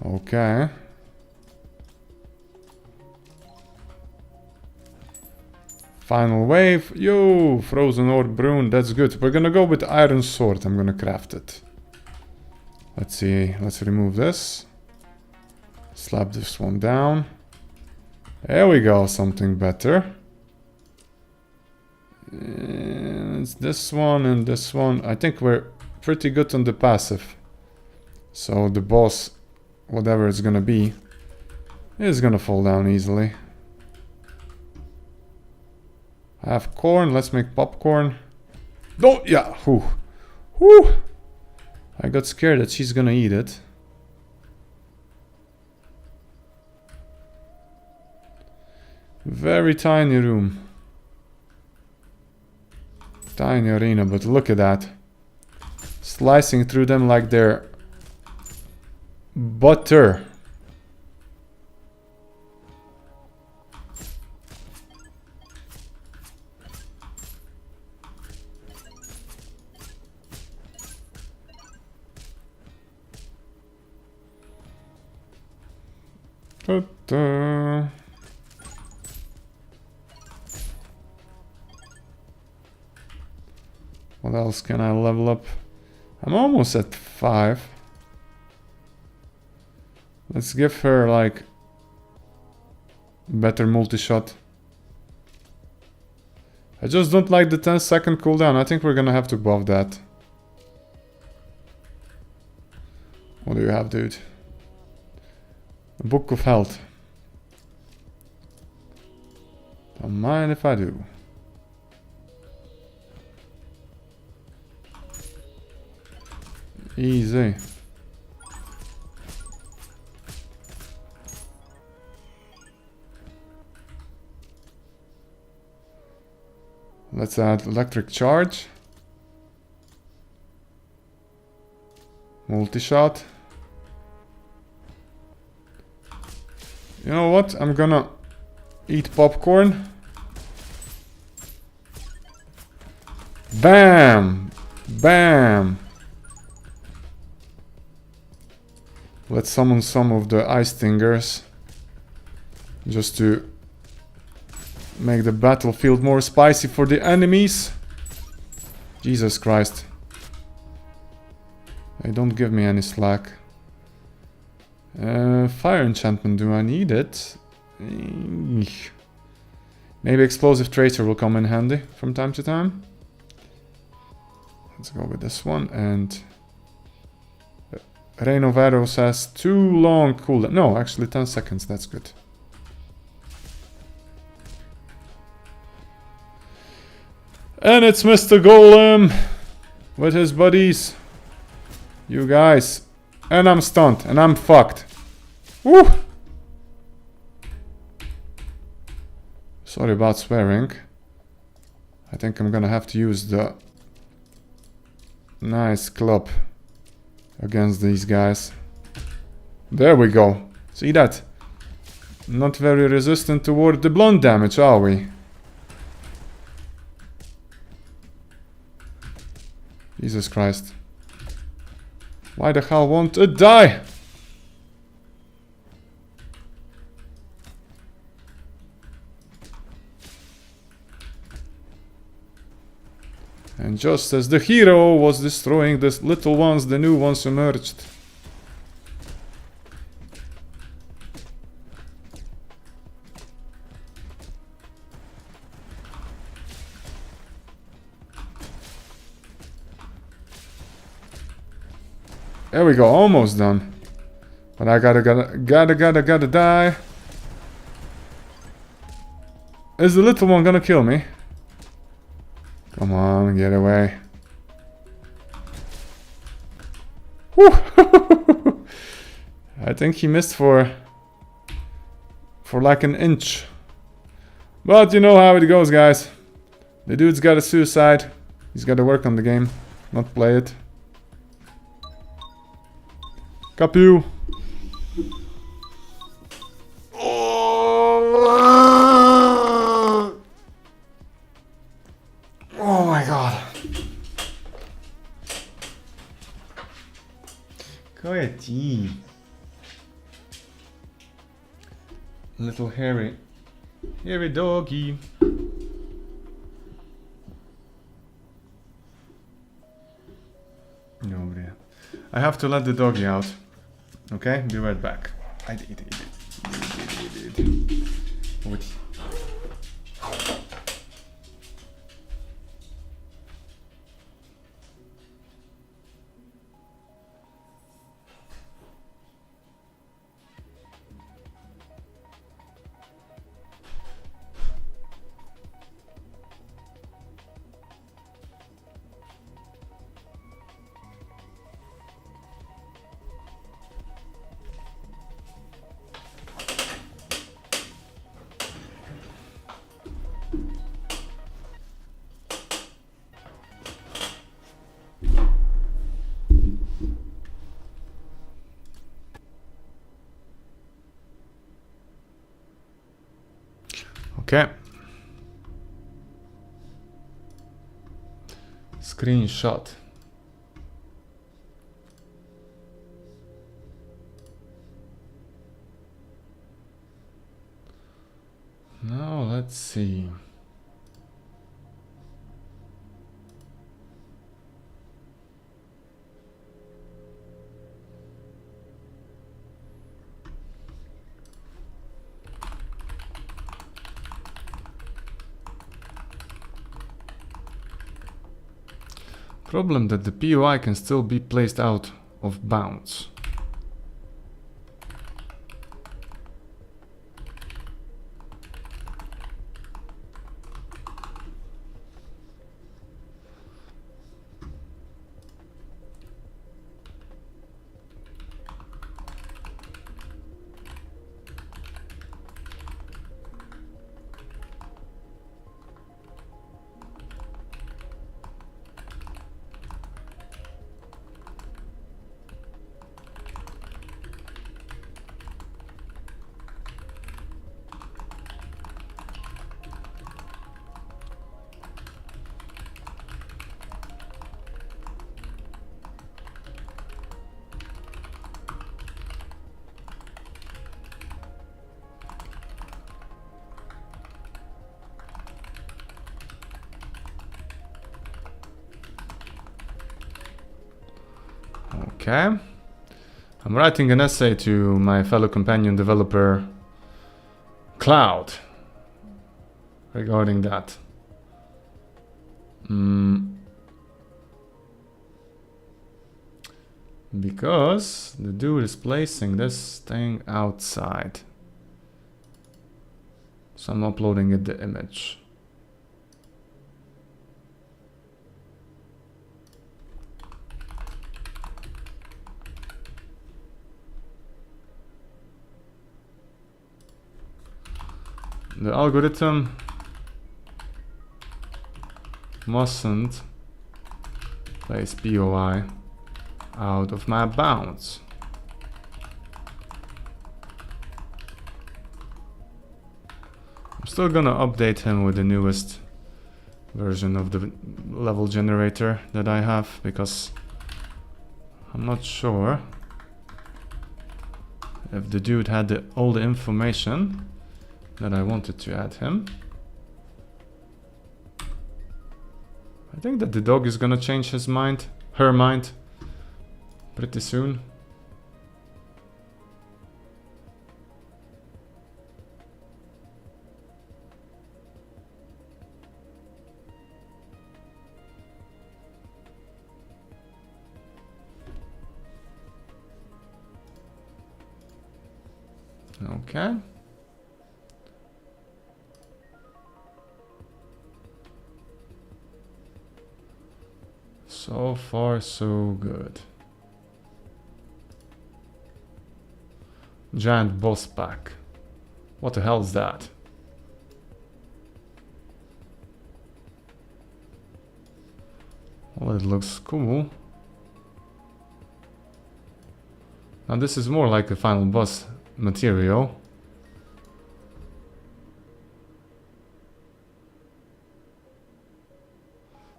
Okay. Final wave. Yo, frozen ore brune. That's good. We're gonna go with iron sword. I'm gonna craft it. Let's see. Let's remove this. Slap this one down. There we go, something better. It's this one and this one. I think we're pretty good on the passive. So the boss, whatever it's gonna be, is gonna fall down easily. I have corn, let's make popcorn. Don't, yeah, whew. Whew. I got scared that she's gonna eat it. Very tiny room. Tiny arena, but look at that. Slicing through them like they're Butter. Butter. What else can I level up? I'm almost at 5. Let's give her like better multi-shot. I just don't like the 10-second cooldown. I think we're gonna have to buff that. What do you have, dude? A Book of Health. Don't mind if I do. Easy. Let's add electric charge. Multi-shot. You know what? I'm gonna eat popcorn. Bam! Bam! Let's summon some of the ice stingers. Just to make the battlefield more spicy for the enemies. Jesus Christ. They don't give me any slack. Fire enchantment, do I need it? Maybe explosive tracer will come in handy from time to time. Let's go with this one. And Rain of Arrows has too long cooldown. No, actually 10 seconds, that's good. And it's Mr. Golem with his buddies. You guys. And I'm stunned. And I'm fucked. Woo! Sorry about swearing. I think I'm gonna have to use the nice club against these guys. There we go. See that? Not very resistant toward the blunt damage, are we? Jesus Christ. Why the hell won't it die? And just as the hero was destroying the little ones, the new ones emerged. There we go, almost done. But I gotta die. Is the little one gonna kill me? Come on, get away. Woo! I think he missed for like an inch. But you know how it goes, guys. The dude's got a suicide. He's got to work on the game, not play it. Kapu. Oh my god. Coyote. Little hairy doggy. Nobody. I have to let the doggy out. Okay, be right back. I did. What? Okay. Screenshot. Now let's see. Problem that the POI can still be placed out of bounds. Okay. I'm writing an essay to my fellow companion developer Cloud regarding that. Because the dude is placing this thing outside. So I'm uploading it the image. The algorithm mustn't place POI out of my bounds. I'm still gonna update him with the newest version of the level generator that I have, because I'm not sure if the dude had all the information that I wanted to add him. I think that the dog is gonna change his mind, her mind, pretty soon. Okay. So far, so good. Giant boss pack. What the hell is that? Well, it looks cool. Now this is more like a final boss material.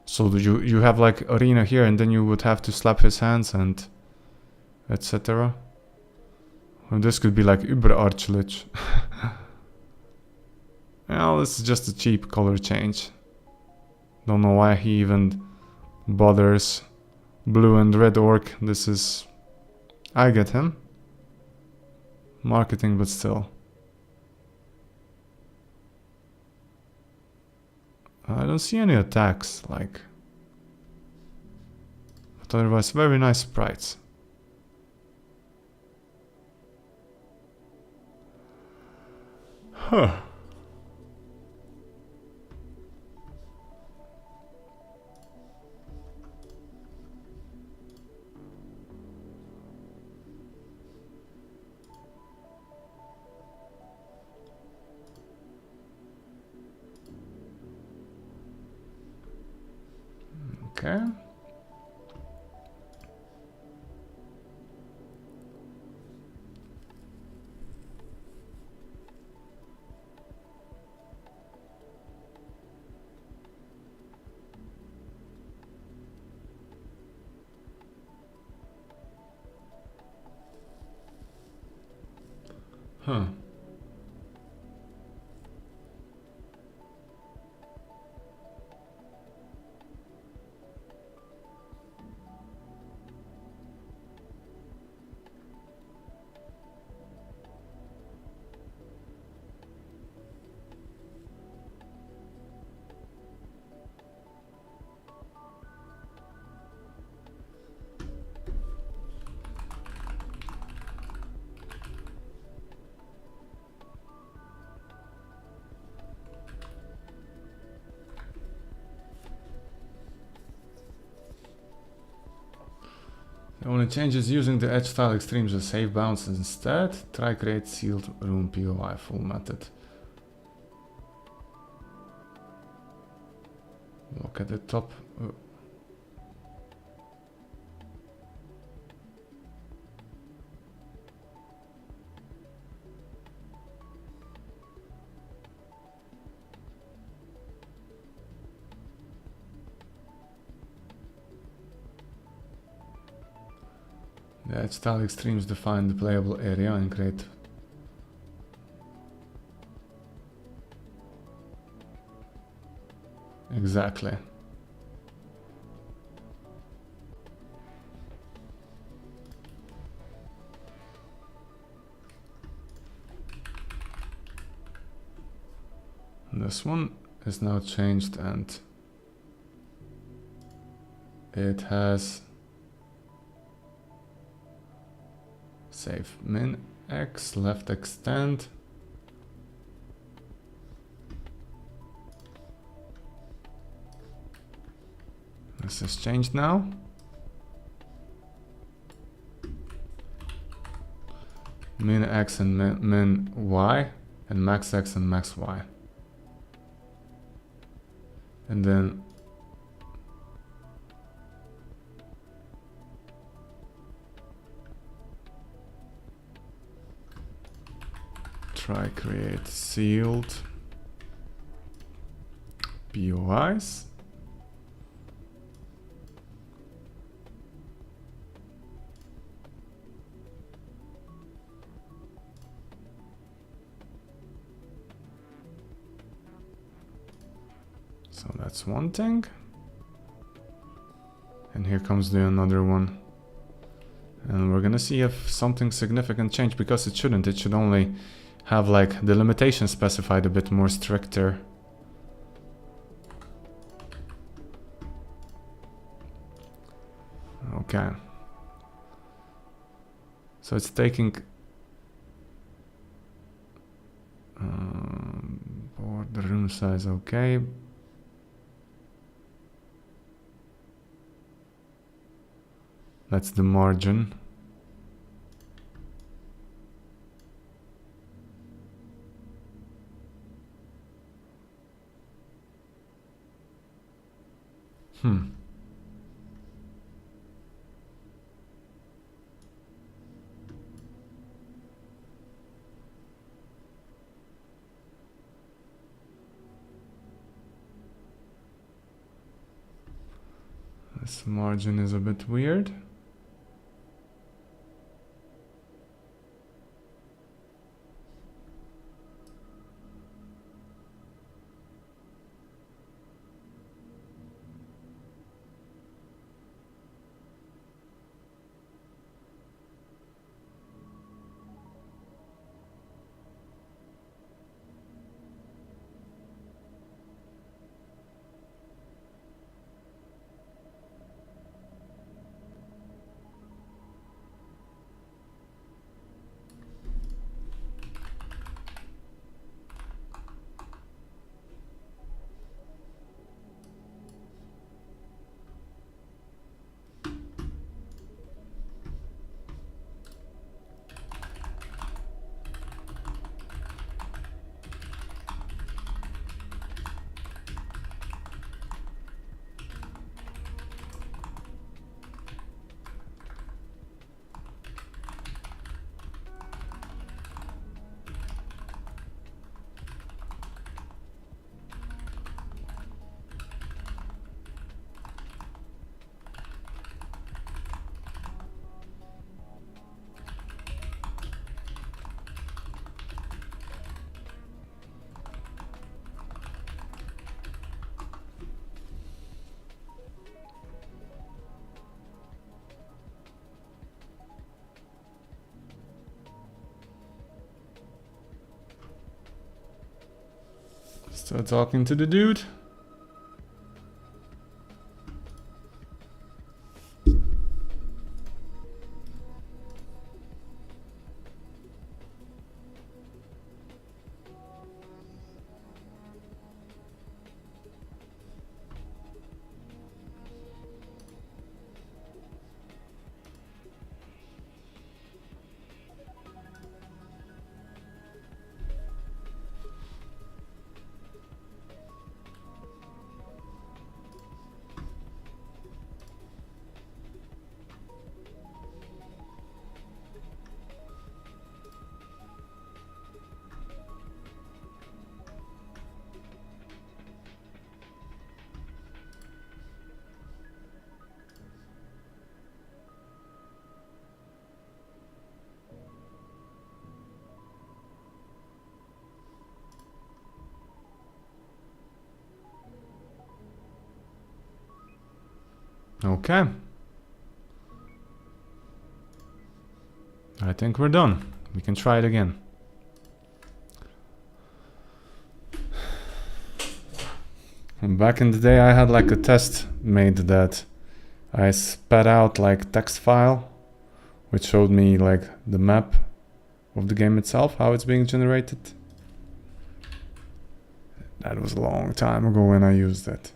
So you have like arena here, and then you would have to slap his hands and etc. Or this could be like Überarchlich. Well, this is just a cheap color change. Don't know why he even bothers. Blue and red orc. This is... I get him. Marketing, but still. I don't see any attacks, like... But otherwise, very nice sprites. Huh. Okay. Huh. The only change is using the edge tile extremes as safe bounces instead. Try create sealed room POI full method. Look at the top. The edge tile extremes define the playable area and create. Exactly. This one is now changed and it has save min x left extend. This is changed now. Min x and min y and max x and max y. And then try create sealed POIs. So that's one thing. And here comes the another one. And we're gonna see if something significant changed, because it shouldn't. It should only have like the limitation specified a bit more stricter. Okay. So it's taking board, the room size, okay. That's the margin. This margin is a bit weird. Still talking to the dude. Okay. I think we're done. We can try it again. Back in the day I had like a test made that I spat out like text file which showed me like the map of the game itself, how it's being generated. That was a long time ago when I used it.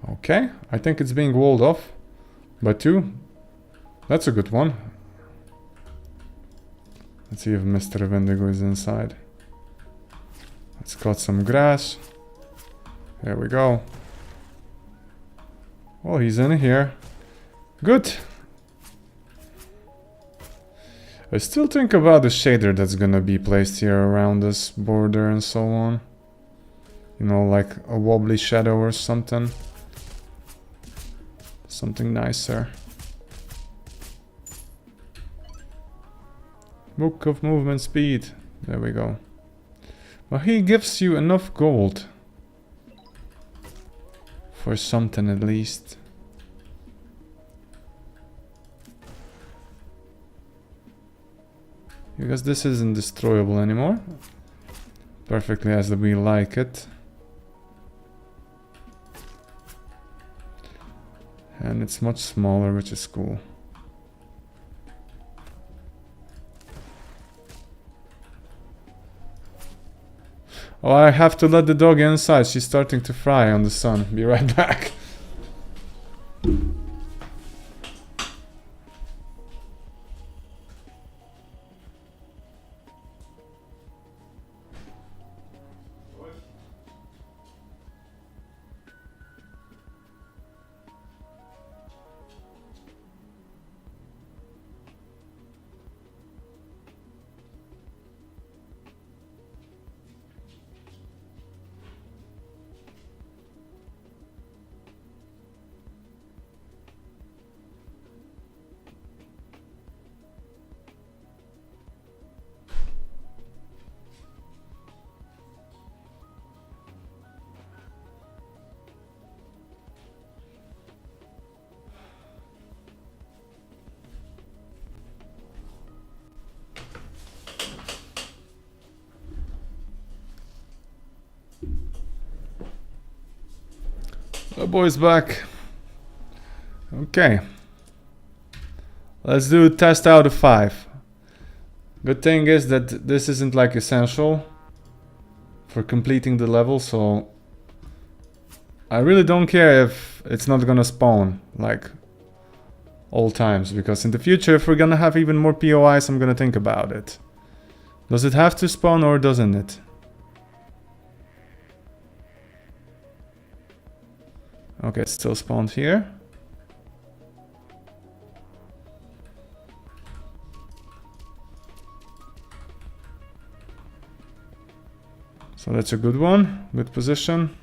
Okay, I think it's being walled off by 2. That's a good one. Let's see if Mr. Wendigo is inside. Let's cut some grass. There we go. Well, he's in here. Good. I still think about the shader that's gonna be placed here around this border and so on. You know, like a wobbly shadow or something. Something nicer. Book of movement speed. There we go. Well, he gives you enough gold. For something at least. Because this isn't destroyable anymore. Perfectly as we like it. And it's much smaller, which is cool. Oh, I have to let the dog inside. She's starting to fry on the sun. Be right back. The boy's back. Okay. Let's do a test out of 5. Good thing is that this isn't like essential for completing the level, so I really don't care if it's not gonna spawn like all times, because in the future if we're gonna have even more POIs I'm gonna think about it. Does it have to spawn or doesn't it? Okay, it's still spawned here. So that's a good one. Good position.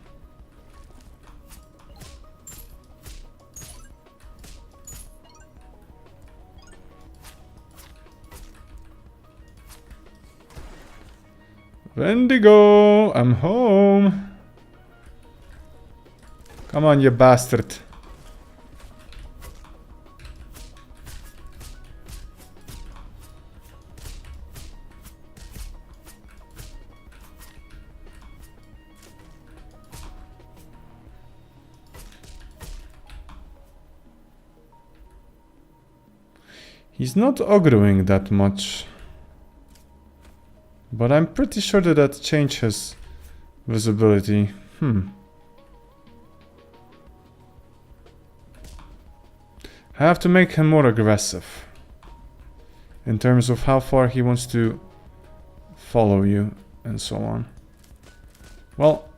Wendigo, I'm home. Come on, you bastard. He's not aggroing that much. But I'm pretty sure that that changes visibility. I have to make him more aggressive. In terms of how far he wants to follow you and so on. Well.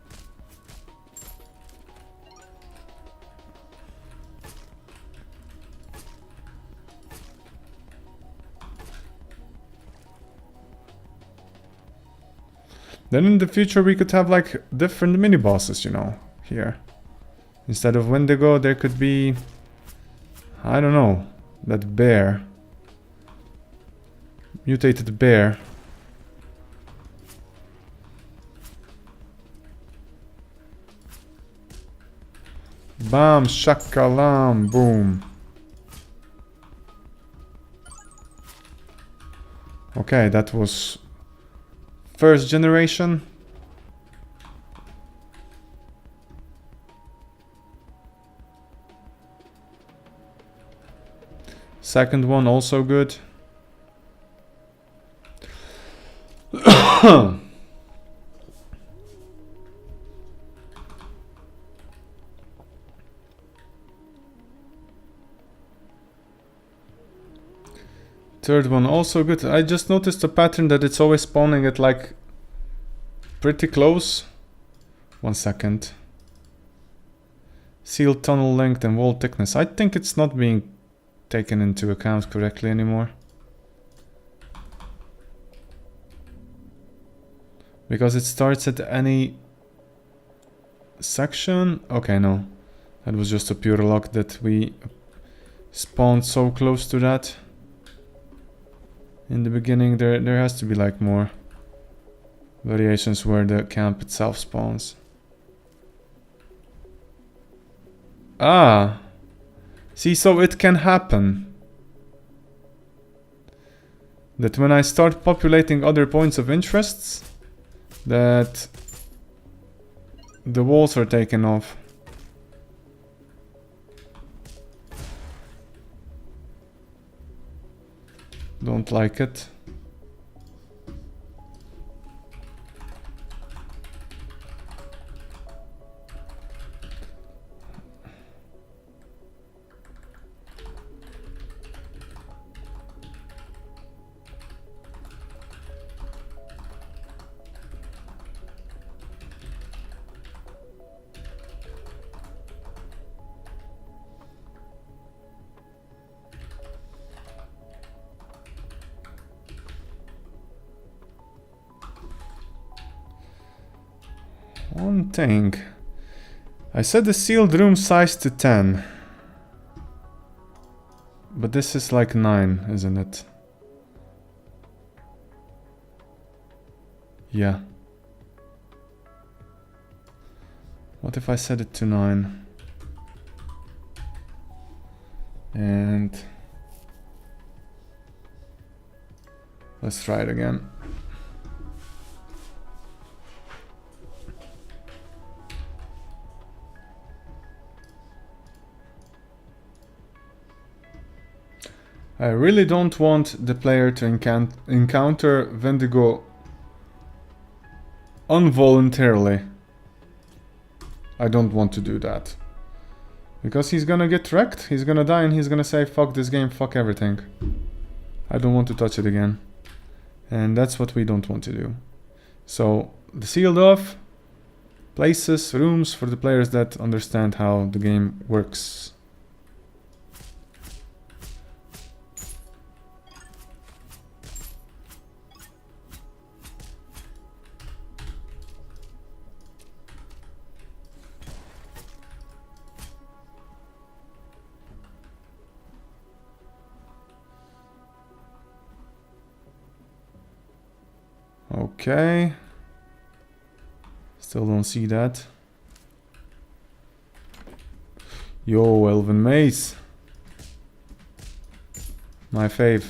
Then in the future we could have like different mini bosses, you know, here. Instead of Wendigo, there could be, I don't know, that bear. Mutated bear. Bam, shakalam, boom. Okay, that was first generation. Second one also good. Third one also good. I just noticed a pattern that it's always spawning at like pretty close. 1 second. Sealed tunnel length and wall thickness. I think it's not being taken into account correctly anymore. Because it starts at any section. Okay, no. That was just a pure luck that we spawned so close to that. In the beginning, there has to be like more variations where the camp itself spawns. Ah! See, so it can happen that when I start populating other points of interests, that the walls are taken off. Don't like it. One thing. I set the sealed room size to 10. But this is like 9, isn't it? Yeah. What if I set it to 9? And let's try it again. I really don't want the player to encounter Wendigo involuntarily. I don't want to do that. Because he's gonna get wrecked, he's gonna die, and he's gonna say, fuck this game, fuck everything. I don't want to touch it again. And that's what we don't want to do. So, the sealed off. places, rooms for the players that understand how the game works. Okay. Still don't see that. Yo, Elven Maze. My fave.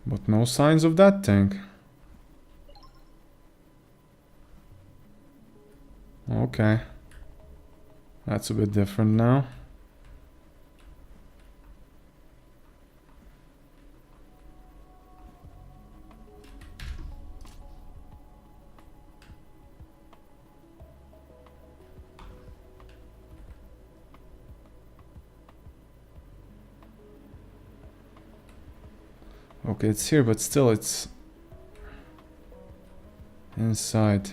But no signs of that thing. Okay. That's a bit different now. Okay, it's here, but still it's inside.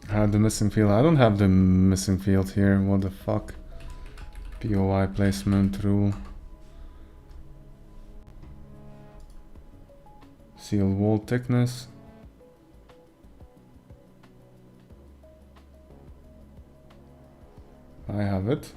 Have the missing field. I don't have the missing field here. What the fuck? POI placement rule. Sealed wall thickness. I have it.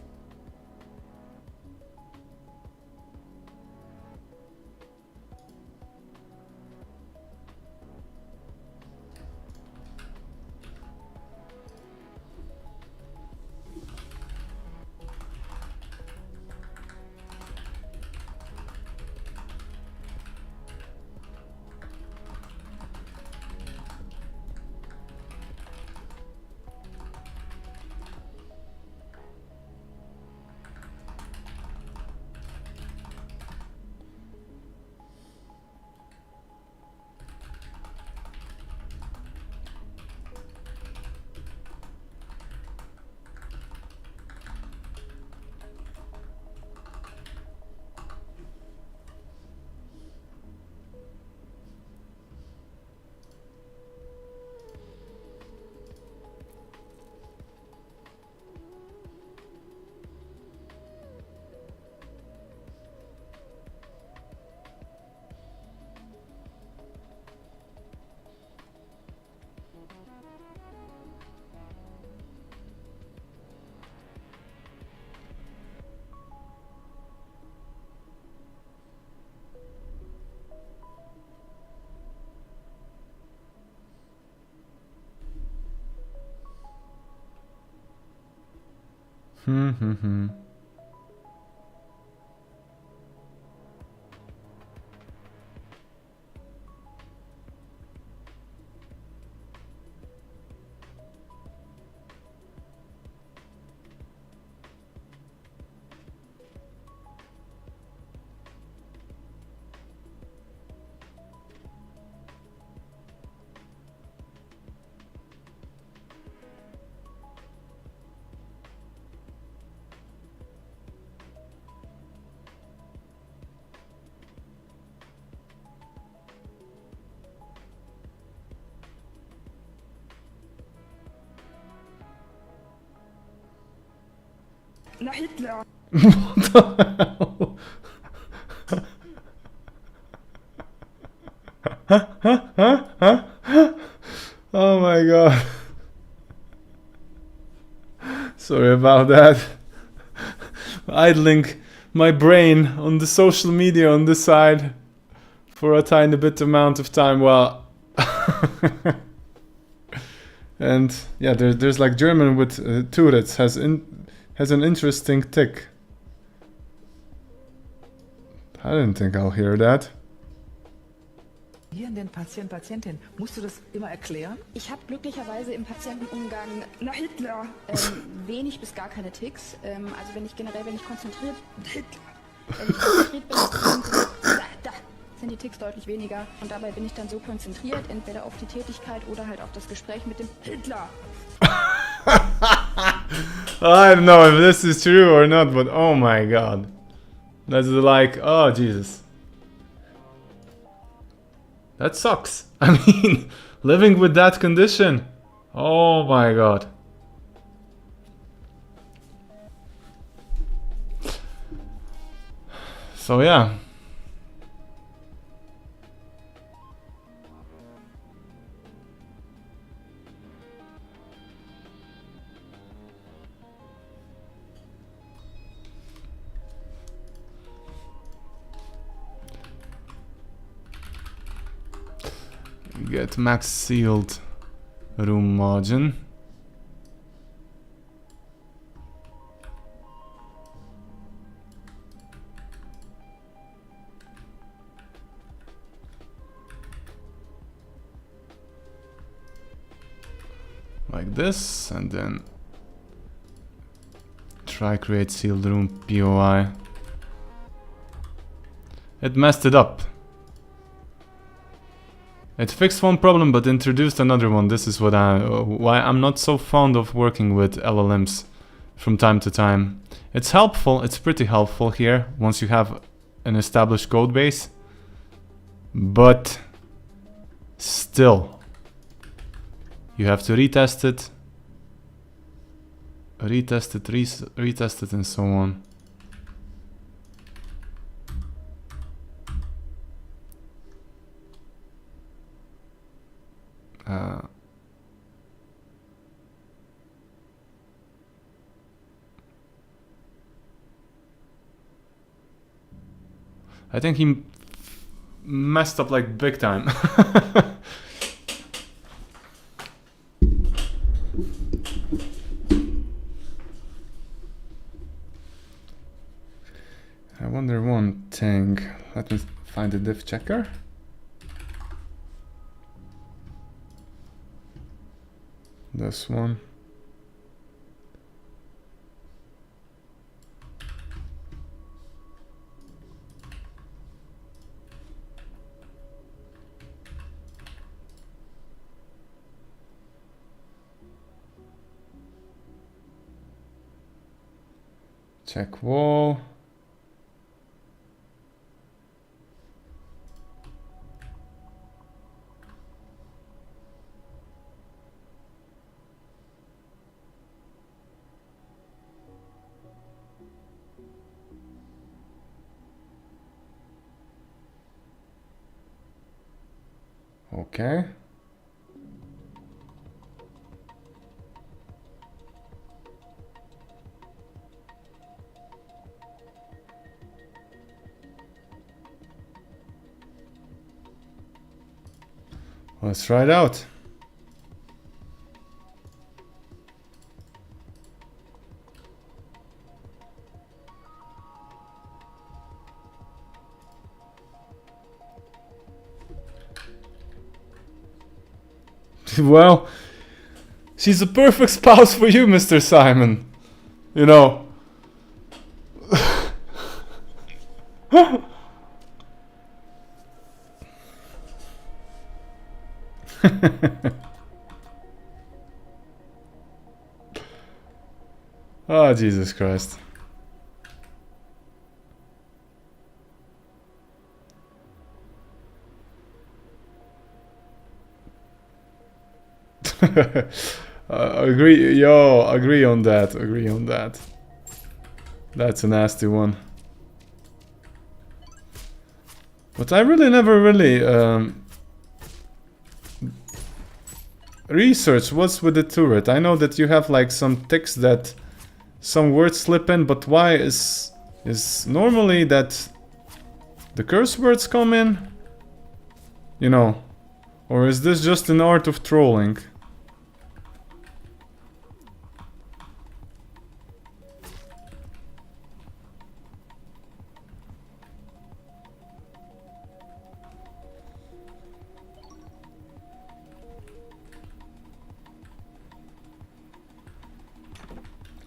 Hmm. Na Hitler. What the hell? Oh my god. Sorry about that. Idling my brain on the social media on this side for a tiny bit amount of time. Well, and yeah, there's like German with Tourette's has an interesting tick. I didn't think I'll hear that. Patient, Patientin, musst du das immer erklären? Ich habe glücklicherweise im Patientenumgang na Hitler wenig bis gar keine Ticks. Also wenn ich konzentriert bin, sind die Ticks deutlich weniger. Und dabei bin ich dann so konzentriert, entweder auf die Tätigkeit oder halt auf das Gespräch mit dem Hitler. I don't know if this is true or not, but oh my god. That's like, oh Jesus. That sucks. I mean, living with that condition. Oh my god. So yeah. Get max sealed room margin. Like this, and then try create sealed room POI. It messed it up. It fixed one problem but introduced another one. This is why I'm not so fond of working with LLMs from time to time. It's helpful, it's pretty helpful here once you have an established code base. But still, you have to retest it, retest it and so on. I think he messed up like big time. I wonder one thing. Let me find the diff checker. This one. Check wall. Okay. Let's try it out. Well, she's a perfect spouse for you, Mr. Simon. You know. Oh, Jesus Christ. Agree on that. Agree on that. That's a nasty one. But I really never really researched what's with the turret. I know that you have like some ticks that some words slip in, but why is normally that the curse words come in? You know, or is this just an art of trolling?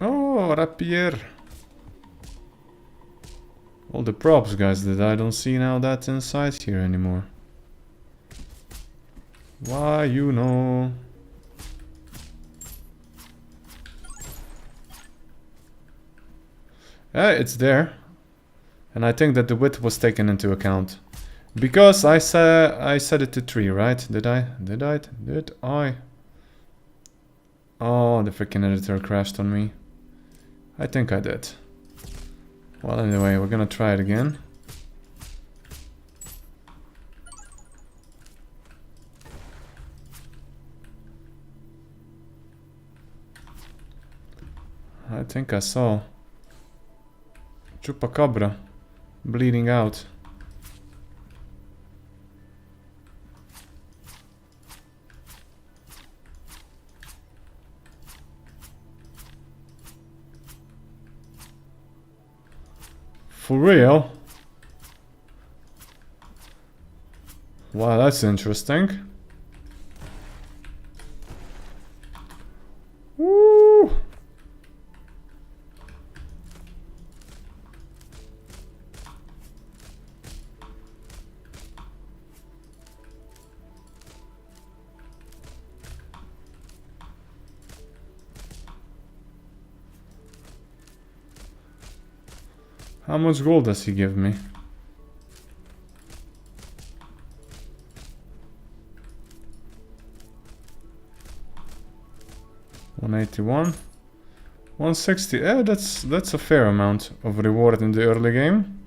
Oh, rapier. All the props, guys, that I don't see now that's inside here anymore. Why, you know? It's there. And I think that the width was taken into account. Because I set it to 3, right? Did I? Did I? Oh, the freaking editor crashed on me. I think I did. Well, anyway, we're gonna try it again. I think I saw Chupacabra bleeding out. For real? Wow, that's interesting. Woo! How much gold does he give me? $181, $160. Yeah, that's a fair amount of reward in the early game.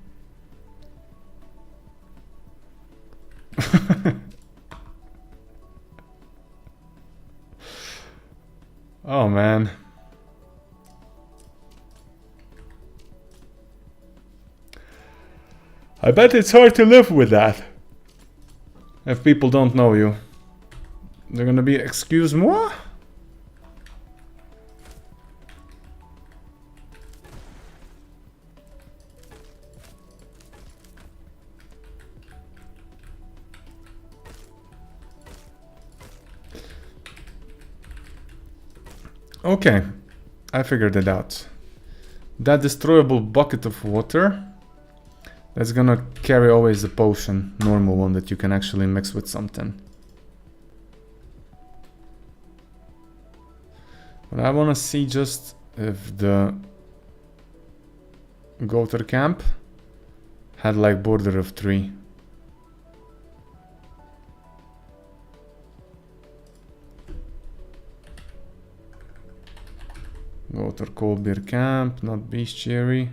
Oh man. I bet it's hard to live with that. If people don't know you. They're gonna be, excuse moi? Okay, I figured it out. That destroyable bucket of water, that's gonna carry always the potion, normal one that you can actually mix with something. But I wanna see just if the Goater camp had like border of 3. Goater cold beer camp, not bestiary.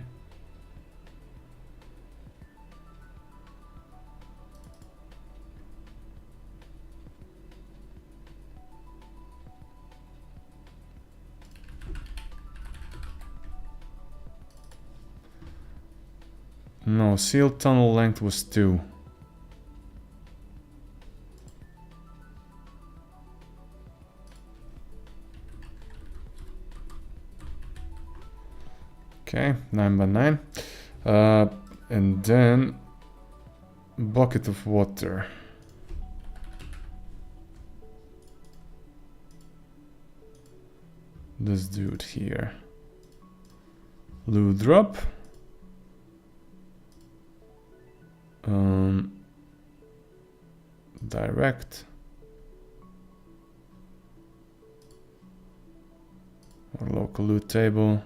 No, sealed tunnel length was 2. Okay, 9 by 9. And then bucket of water. This dude here. Loot drop. Direct. Or local loot table.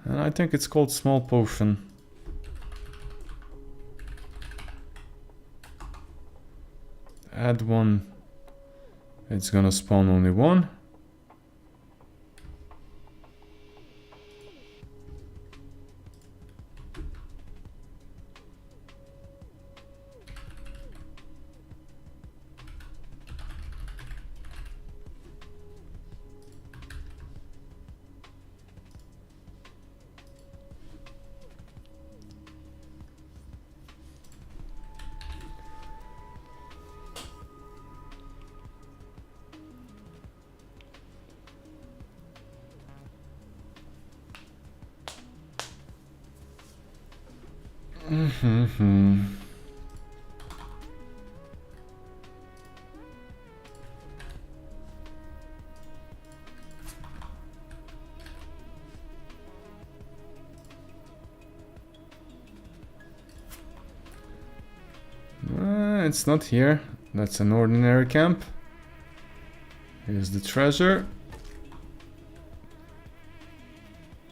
And I think it's called small potion. Add one It's gonna spawn only one. It's not here. That's an ordinary camp. Here's the treasure.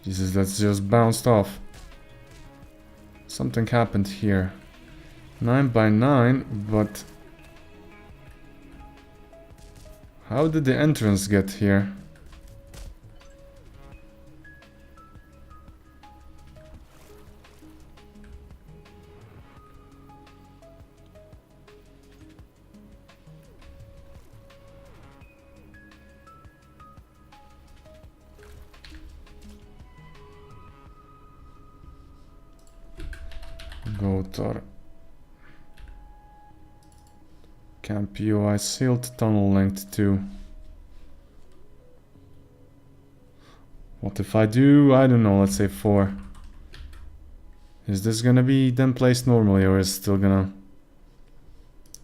Jesus, that's just bounced off. Something happened here. 9 by 9, but how did the entrance get here? Gotor. Camp UI sealed, tunnel length 2. What if I do, I don't know, let's say 4. Is this gonna be then placed normally, or is it still gonna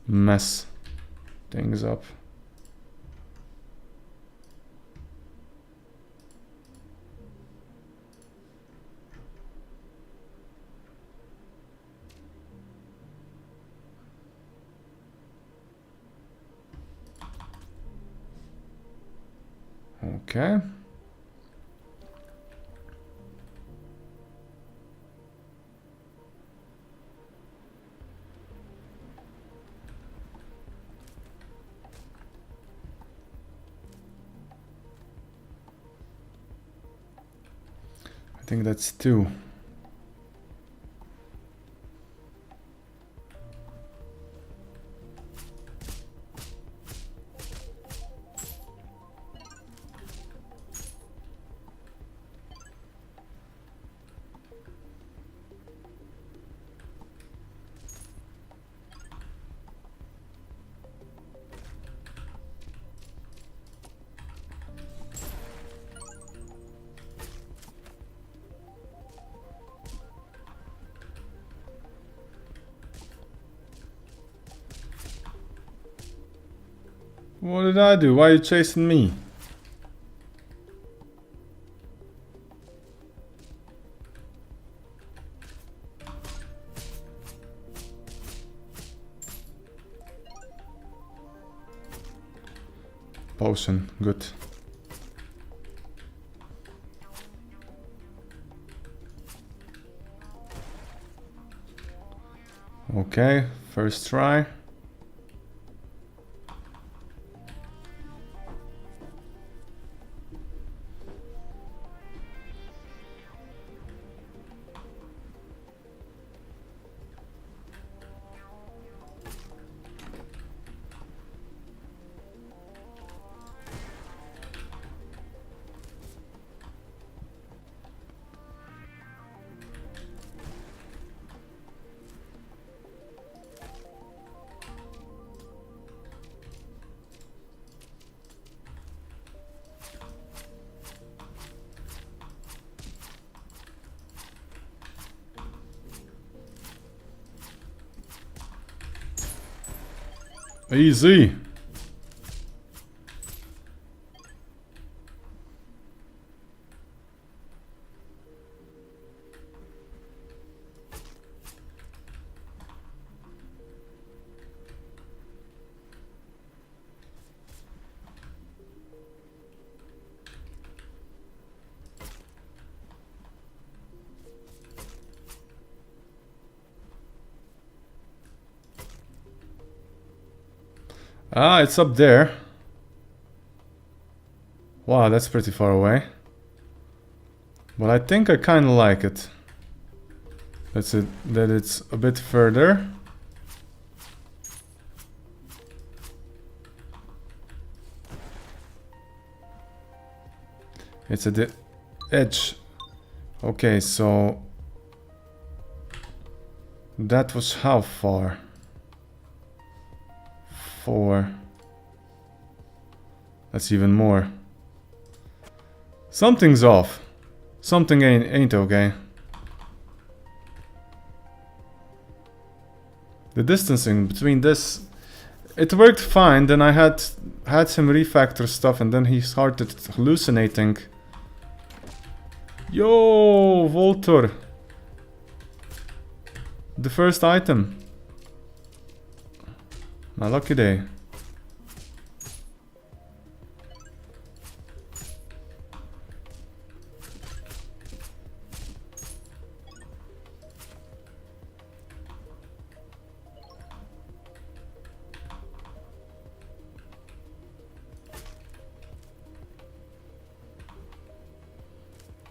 mess things up? Okay. I think that's 2. What did I do? Why are you chasing me? Potion, good. Okay, first try. Easy. Ah, it's up there. Wow, that's pretty far away. But I think I kind of like it. That's it, that it's a bit further. It's at the edge. Okay, so that was how far? 4. That's even more. Something's off. Something ain't okay. The distancing between this, it worked fine. Then I had him refactor stuff, and then he started hallucinating. Yo, Voltor. The first item. My lucky day.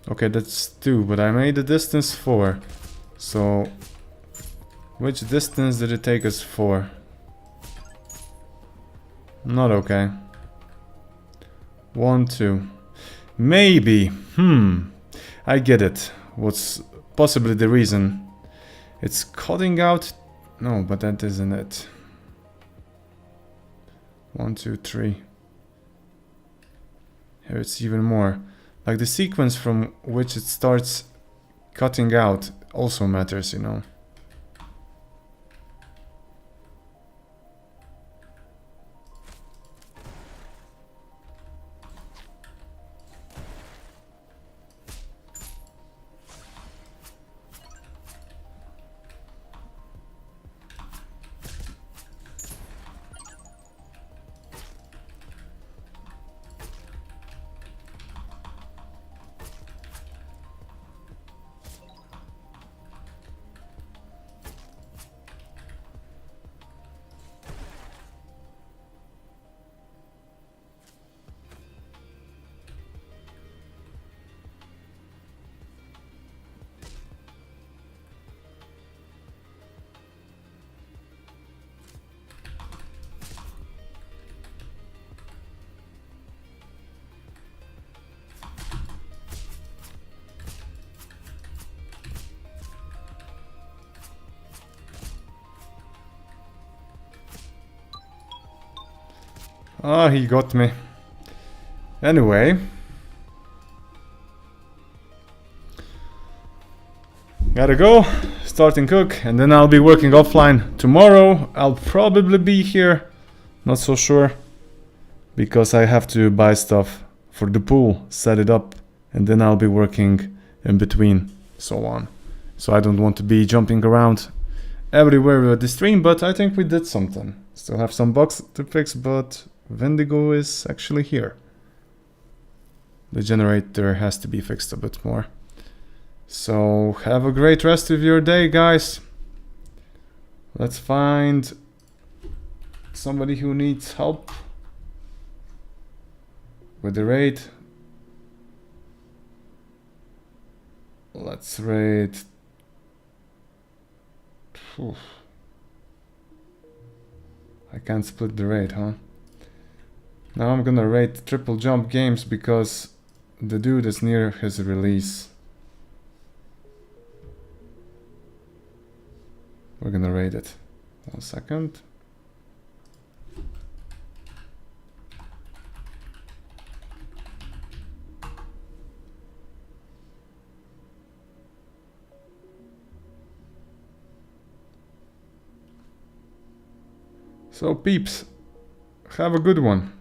Okay, that's 2, but I made the distance 4. So, which distance did it take us for? Not okay. 1, 2. Maybe. I get it. What's possibly the reason? It's cutting out. No, but that isn't it. 1, 2, 3. Here it's even more. Like the sequence from which it starts cutting out also matters, you know. Ah, he got me. Anyway. Gotta go. Starting cook. And then I'll be working offline. Tomorrow I'll probably be here. Not so sure. Because I have to buy stuff for the pool. Set it up. And then I'll be working in between. So on. So I don't want to be jumping around everywhere with the stream. But I think we did something. Still have some bugs to fix, but Wendigo is actually here. The generator has to be fixed a bit more. So have a great rest of your day, guys. Let's find somebody who needs help with the raid. Let's raid. Oof. I can't split the raid, huh? Now I'm gonna raid Triple Jump Games because the dude is near his release. We're gonna raid it. 1 second. So peeps, have a good one.